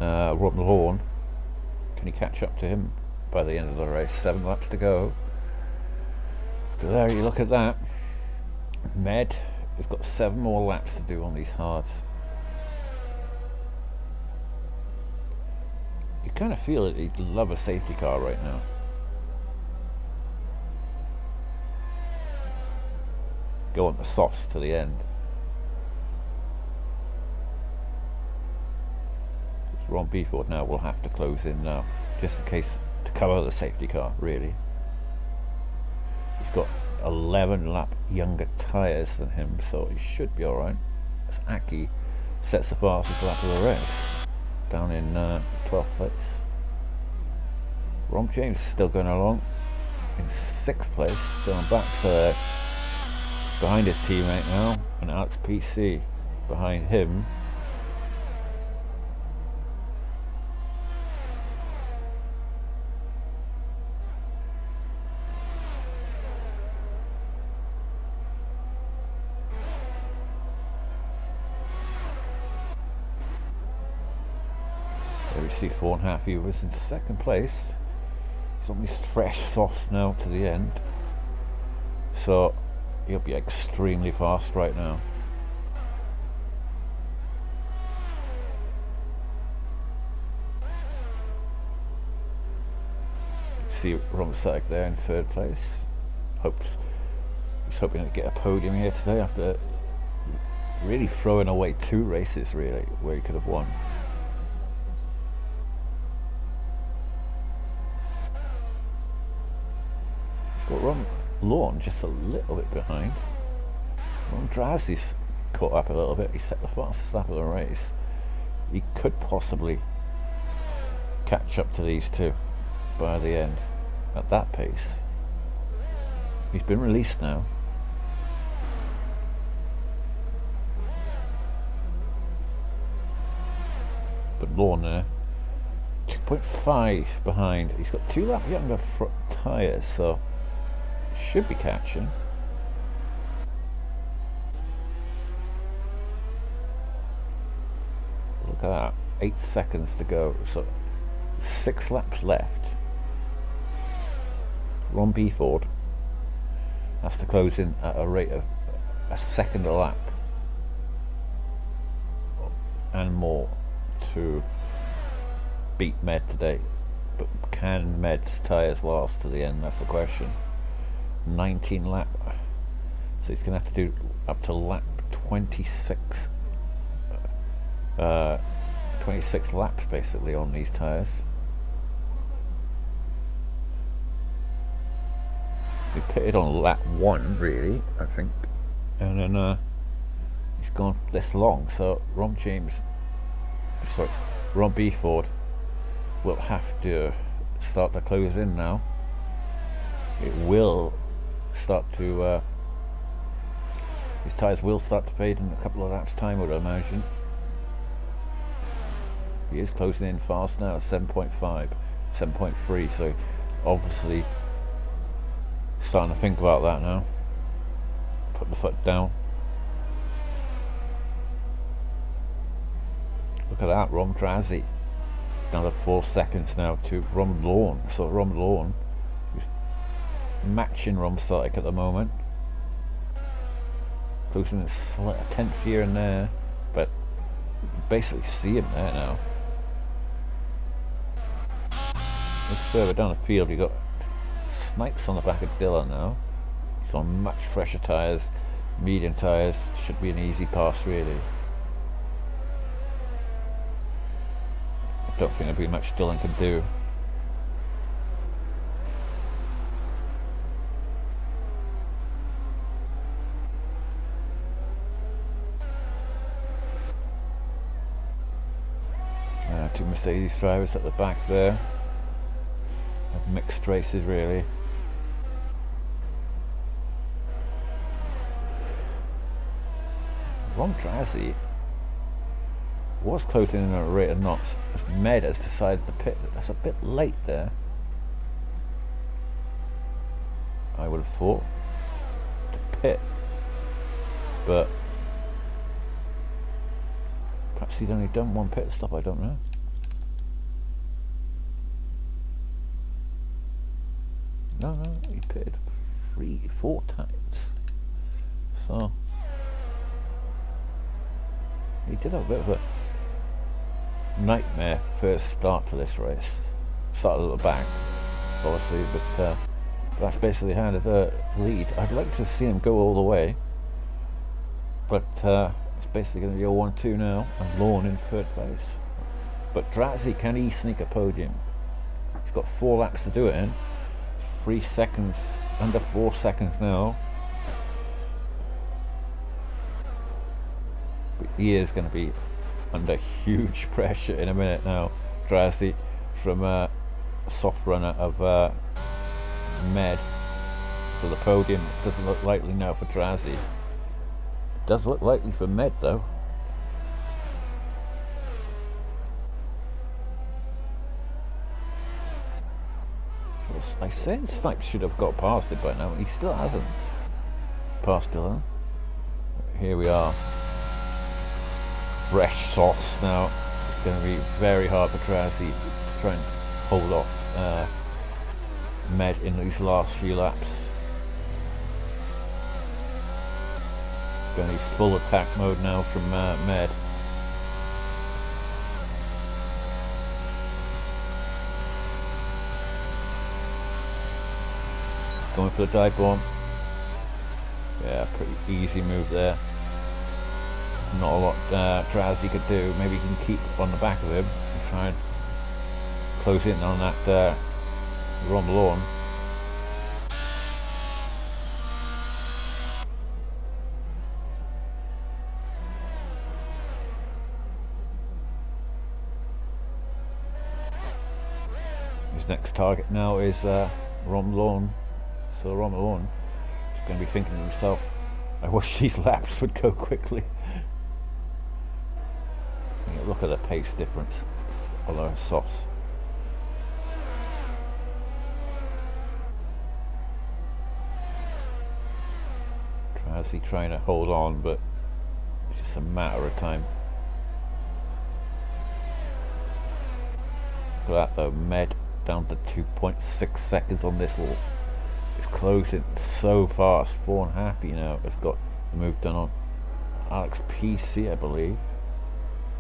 Rob Lawn. Can he catch up to him by the end of the race? 7 laps to go. But there you look at that. Med has got 7 more laps to do on these hards. You kind of feel it. He'd love a safety car right now. Go on the softs to the end. ROM BFord now will have to close in now, just in case, to cover the safety car, really. He's got 11 lap younger tyres than him, so he should be alright. As Aki sets the fastest lap of the race, down in 12th place. Rom James still going along in 6th place, still on back, so behind his teammate now, and Alex PC behind him. There we see 4.5 viewers in 2nd place. He's on these fresh softs now to the end, so he'll be extremely fast right now. See Ron Sack there in 3rd place. He's hoping to get a podium here today after really throwing away 2 races really where he could have won. Got Ron Lawn just a little bit behind. Ron Drazi's caught up a little bit. He set the fastest lap of the race. He could possibly catch up to these two by the end at that pace. He's been released now. But Lawn there, 2.5 behind. He's got 2 lap younger front tyres, so should be catching. Look at that, 8 seconds to go, so 6 laps left. ROM BFord has to close in at a rate of a second a lap and more to beat Med today. But can Med's tyres last to the end? That's the question. 19 lap, so he's going to have to do up to lap 26 26 laps basically on these tyres. He pitted on lap 1 really, I think, and then he's gone this long, so ROM BFord will have to start to close in now. It will start to his tyres will start to fade in a couple of laps time, I would imagine. He is closing in fast now, 7.5, 7.3, so obviously starting to think about that now. Put the foot down. Look at that, Rom Drazi down to 4 seconds now to Rom Lawn. So Rom Lawn matching Rom Satic at the moment, closing a 10th here and there, but you can basically see him there now. Look further down the field, you've got Snipes on the back of Dylan now. He's on much fresher tyres, medium tyres, should be an easy pass really. I don't think there'll be much Dylan can do. Two Mercedes drivers at the back there. Mixed races really. Ron Drazi was closing in at a rate of knots as Med has decided to pit. That's a bit late there, I would have thought, to pit, but perhaps he'd only done 1 pit stop, I don't know. No, he pitted 4 times. So he did have a bit of a nightmare first start to this race. Started at the back, obviously, but that's basically handed the lead. I'd like to see him go all the way, but it's basically going to be a 1-2 now, and Lorne in 3rd place. But Drazzy, can he sneak a podium? He's got 4 laps to do it in. 3 seconds, under 4 seconds now. But he is going to be under huge pressure in a minute now. Drazzy from a soft runner of Med. So the podium doesn't look likely now for Drazzy. It does look likely for Med though. I said Snipes should have got past it by now. He still hasn't passed Dylan. Here we are. Fresh sauce now. It's going to be very hard for Drazzy to try and hold off Med in these last few laps. Going to be full attack mode now from Med. Going for the dive bomb. Yeah, pretty easy move there. Not a lot Drazzy could do. Maybe he can keep on the back of him and try and close in on that ROM lawn. His next target now is ROM lawn. So ROM lawn is going to be thinking to himself, I wish these laps would go quickly. Look at the pace difference on those softs. Drazzy trying to hold on, but it's just a matter of time. Look at that though, Med down to 2.6 seconds on this wall. It's closing so fast. 4.5 now. It's got the move done on Alex PC, I believe.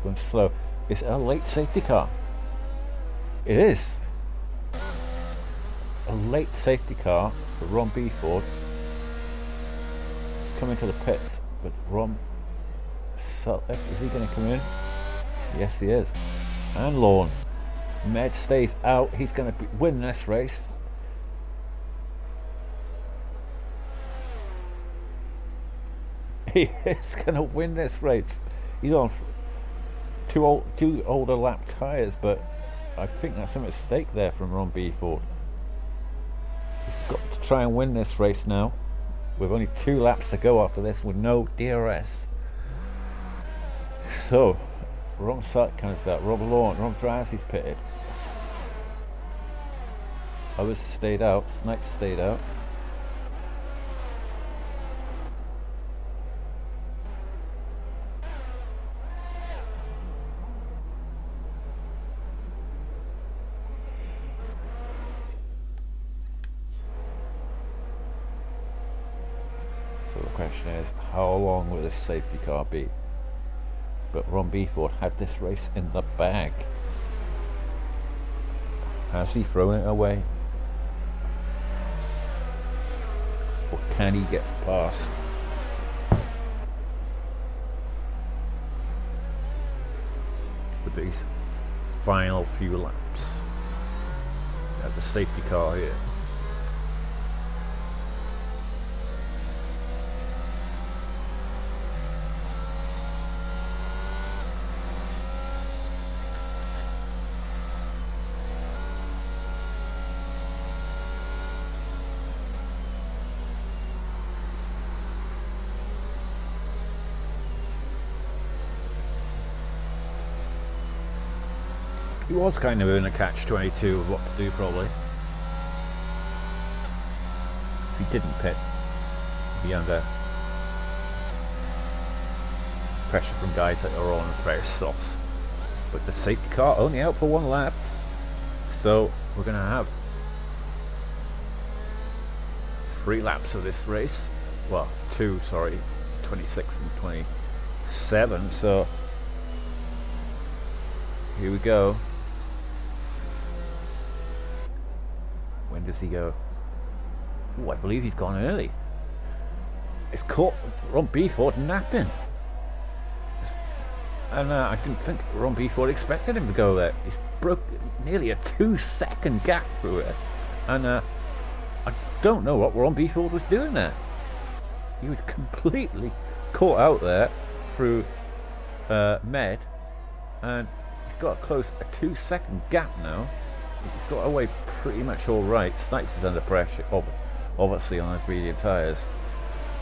Going slow. Is it a late safety car? It is. A late safety car for ROM BFord. Coming to the pits, but ROM is he going to come in? Yes, he is. And Lorne. Med stays out. He's going to win this race. He is going to win this race. He's on two older lap tyres, but I think that's a mistake there from ROM BFord. He's got to try and win this race now, with only 2 laps to go after this, with no DRS. So, wrong side counts out. Rob Lorne, Rob Drazzy's pitted. Others stayed out. Snipes stayed out. So the question is, how long will this safety car be? But ROM BFord had this race in the bag. Has he thrown it away? Or can he get past? With these final few laps at the safety car here. He was kind of in a catch-22 of what to do, probably. If he didn't pit, he'd be under pressure from guys that are on fresh sauce. But the safety car only out for 1 lap, so we're going to have 3 laps of this race. Well, 2, sorry, 26 and 27. So here we go. When does he go? Oh, I believe he's gone early. It's caught ROM BFord napping. And I didn't think ROM BFord expected him to go there. He's broke nearly a 2-second gap through it. And I don't know what ROM BFord was doing there. He was completely caught out there through Med. And he's got a 2-second gap now. He's got away pretty much all right. Snipes is under pressure, obviously on his medium tyres.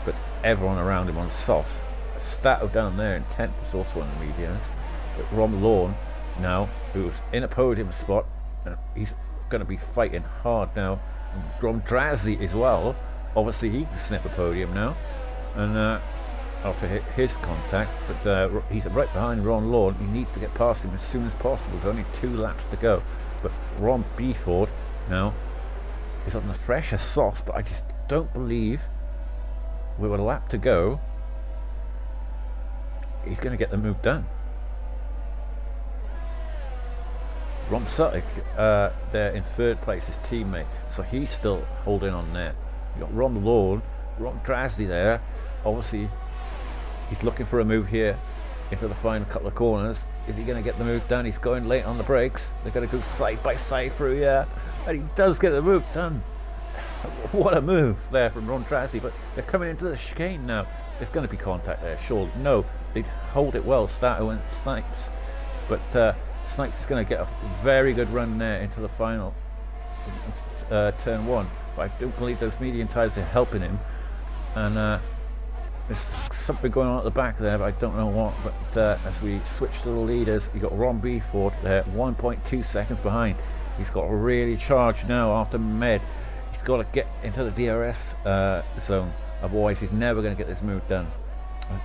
But everyone around him on softs. Stato down there in 10th was also on the mediums. But Rom Lawn now, who's in a podium spot, and he's going to be fighting hard now. And Rom Drazi as well. Obviously he can snip a podium now. And after his contact, but he's right behind Ron Lawn. He needs to get past him as soon as possible. There's only 2 laps to go. But ROM BFord now is on the fresher softs, but I just don't believe with a lap to go he's going to get the move done. Rom Sutik there in 3rd place, his teammate, so he's still holding on there. You got Ron Lawn, Ron Drasdy there. Obviously he's looking for a move here into the final couple of corners. Is he going to get the move done? He's going late on the brakes. They're going to go side by side through here, and he does get the move done. What a move there from Ron Drasdy. But they're coming into the chicane now. There's going to be contact there, sure. No, they hold it well, Stato and Snipes. But Snipes is going to get a very good run there into the final turn 1. But I don't believe those medium tyres are helping him. And there's something going on at the back there, but I don't know what. But as we switch to the leaders, you've got ROM BFord there, 1.2 seconds behind. He's got to really charge now after Med. He's got to get into the DRS zone. Otherwise, he's never going to get this move done.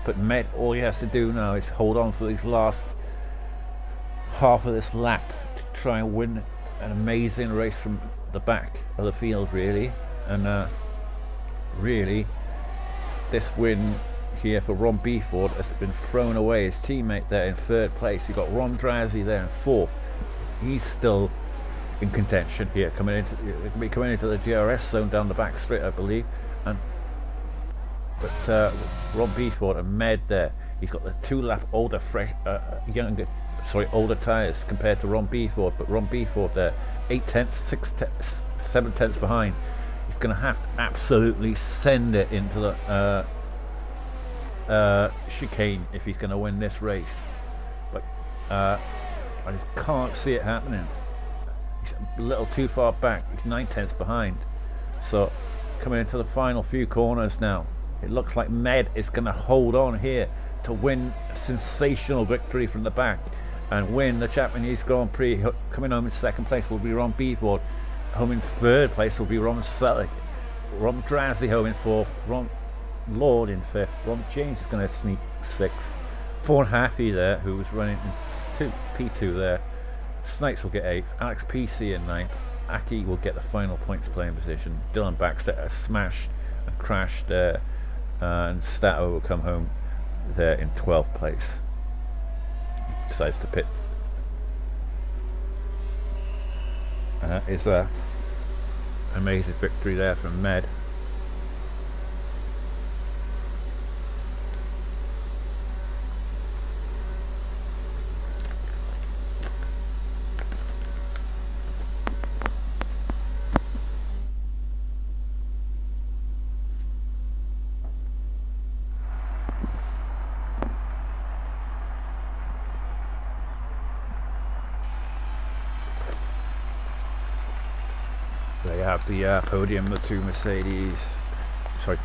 But Med, all he has to do now is hold on for these last half of this lap to try and win an amazing race from the back of the field, really. And really, this win here for ROM BFord has been thrown away. His teammate there in 3rd place. You've got Ron Drazi there in 4th. He's still in contention here, coming into the DRS zone down the back straight, I believe. But ROM BFord and Med there. He's got the 2-lap older tyres compared to ROM BFord. But ROM BFord there, 8 tenths, 7 tenths behind. He's going to have to absolutely send it into the chicane if he's going to win this race. But I just can't see it happening. He's a little too far back. He's 9 tenths behind. So coming into the final few corners now, it looks like Med is going to hold on here to win a sensational victory from the back and win the Japanese Grand Prix. Coming home in 2nd place will be ROM BFord. Home in 3rd place will be Rom Sutik. Rom Drazi home in 4th. Ron Lord in 5th. Ron James is going to sneak 6th. Fawn Haffey there, who was running in P2 there. Snipes will get 8th. Alex PC in 9th. Aki will get the final points playing position. Dylan Baxter smashed and crashed there. And Stato will come home there in 12th place. He decides to pit. And that is an amazing victory there from Med. They have the podium, the 2 Mercedes, sorry,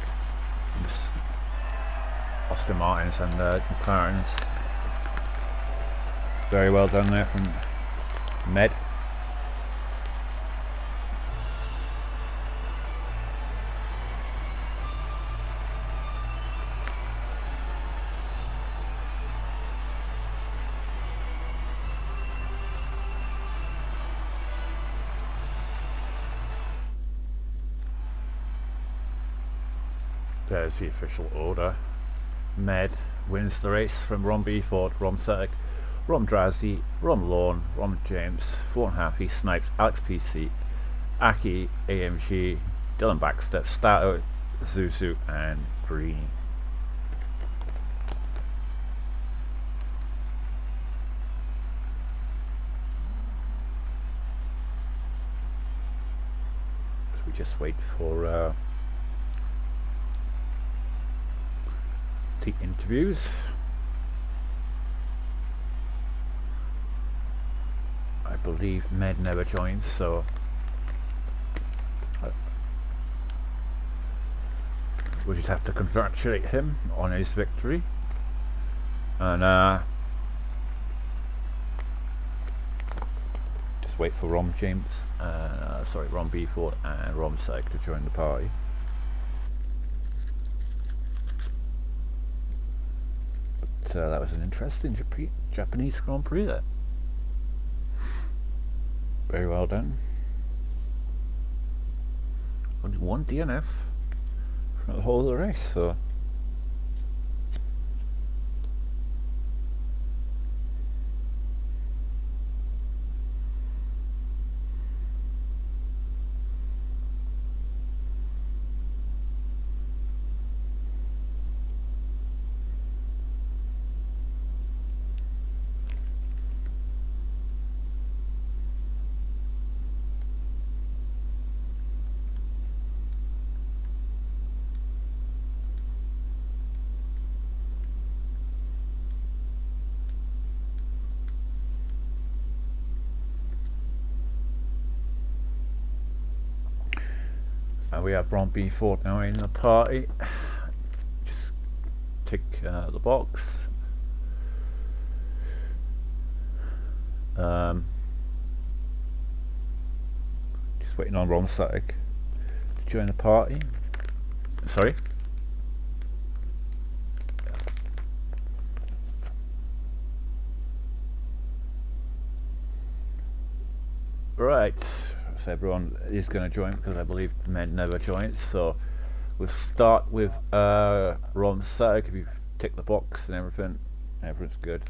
Aston Martins and McLarens. Very well done there from Med. There's the official order. Med wins the race from ROM BFord, ROM Suttock, ROM Drazi, ROM Lawn, ROM James, 4.5 Snipes, Alex PC, Aki, AMG, Dylan Baxter, Stato, Zuzu, and Green. So we just wait for the interviews. I believe Med never joins, so we just have to congratulate him on his victory. And just wait for ROM James, ROM BFord and ROM Suttock to join the party. But that was an interesting Japanese Grand Prix there. Very well done. Only one DNF for the whole of the race, so we have ROM BFord now in the party. Just tick the box. Just waiting on ROM Suttock to join the party. Sorry. Right. So everyone is going to join because I believe Med never joins. So we'll start with ROM Suttock. If you tick the box and everything's good.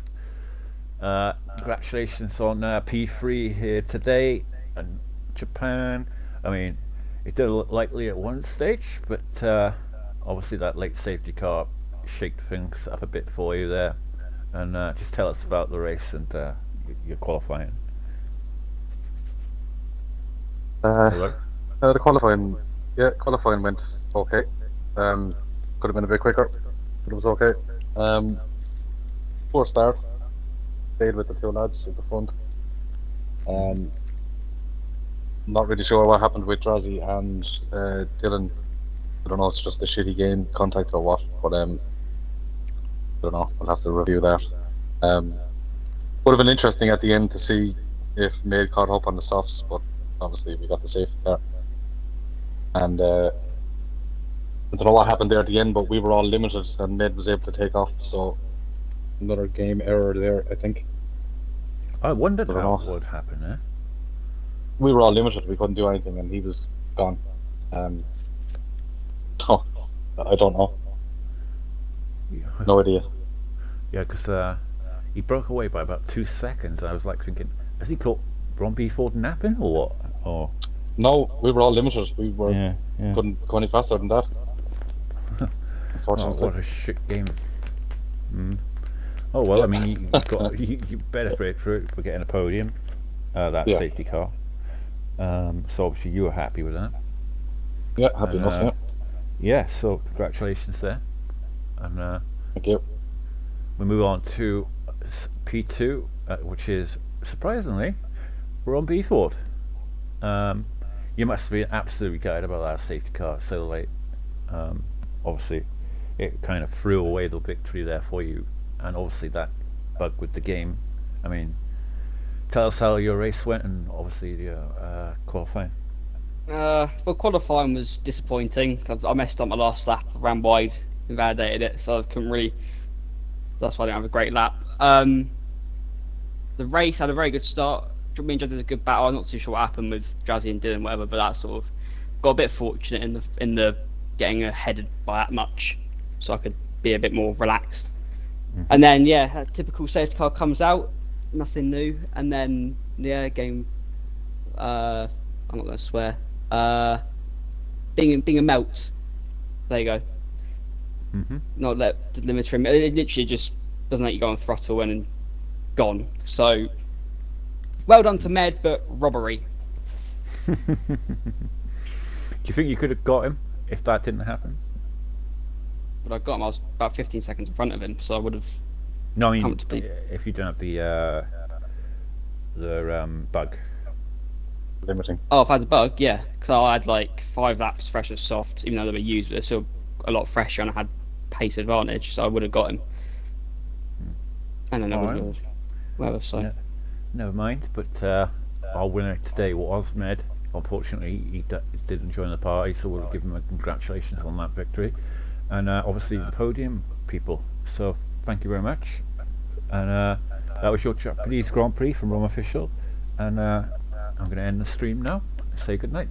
Congratulations on P3 here today in Japan. I mean, it did look likely at one stage, but obviously that late safety car shaked things up a bit for you there. And just tell us about the race and your qualifying. The qualifying went okay. Could have been a bit quicker, but it was okay. Poor start. Stayed with the two lads at the front. Not really sure what happened with Drazi and Dylan. I don't know, it's just a shitty game contact or what, but I don't know. I'll have to review that. Would have been interesting at the end to see if Maid caught up on the softs, but obviously we got the safety car. And I don't know what happened there at the end, but we were all limited and Maid was able to take off, so another game error there, I think. I wondered how it would happen there. We were all limited, we couldn't do anything and he was gone. Oh, I don't know. No idea. Yeah, because he broke away by about 2 seconds and I was like thinking, has he caught ROM BFord napping or what? Or no, we were all limited. We were couldn't go any faster than that. Unfortunately. Oh, what a shit game. Oh well, I mean, you better for getting a podium. That safety car. So obviously you were happy with that. Yeah, happy enough. Yeah. So congratulations there. And thank you. We move on to P2, which is surprisingly ROM BFord. You must be absolutely gutted about that safety car so late. Obviously, it kind of threw away the victory there for you, and obviously that bug with the game. I mean, tell us how your race went, and obviously your qualifying. Well, qualifying was disappointing. I messed up my last lap, ran wide, invalidated it, so I couldn't really. That's why I didn't have a great lap. The race had a very good start. Me and Jazz did a good battle. I'm not too sure what happened with Jazzy and Dylan, whatever, but that sort of got a bit fortunate in the getting ahead by that much, so I could be a bit more relaxed. And then a typical safety car comes out, nothing new, and then game. I'm not going to swear. Being a melt. There you go. Not let limit him. It literally just doesn't let you go on throttle and gone. So well done to Med, but robbery. Do you think you could have got him if that didn't happen? But I got him. I was about 15 seconds in front of him, so I would have. No, I mean, comfortably. if you don't have the bug. Limiting. Oh, if I had the bug, yeah, because I had like 5 laps fresh as soft, even though they were used, but they're still a lot fresher, and I had pace advantage, so I would have got him. And then I would have, whatever. So Yeah. Never mind. But our winner today was Med. Unfortunately, he didn't join the party, so we'll give him a congratulations on that victory, and obviously the podium people. So thank you very much. And that was your Japanese Grand Prix from ROM Official, and I'm going to end the stream now. Say good night.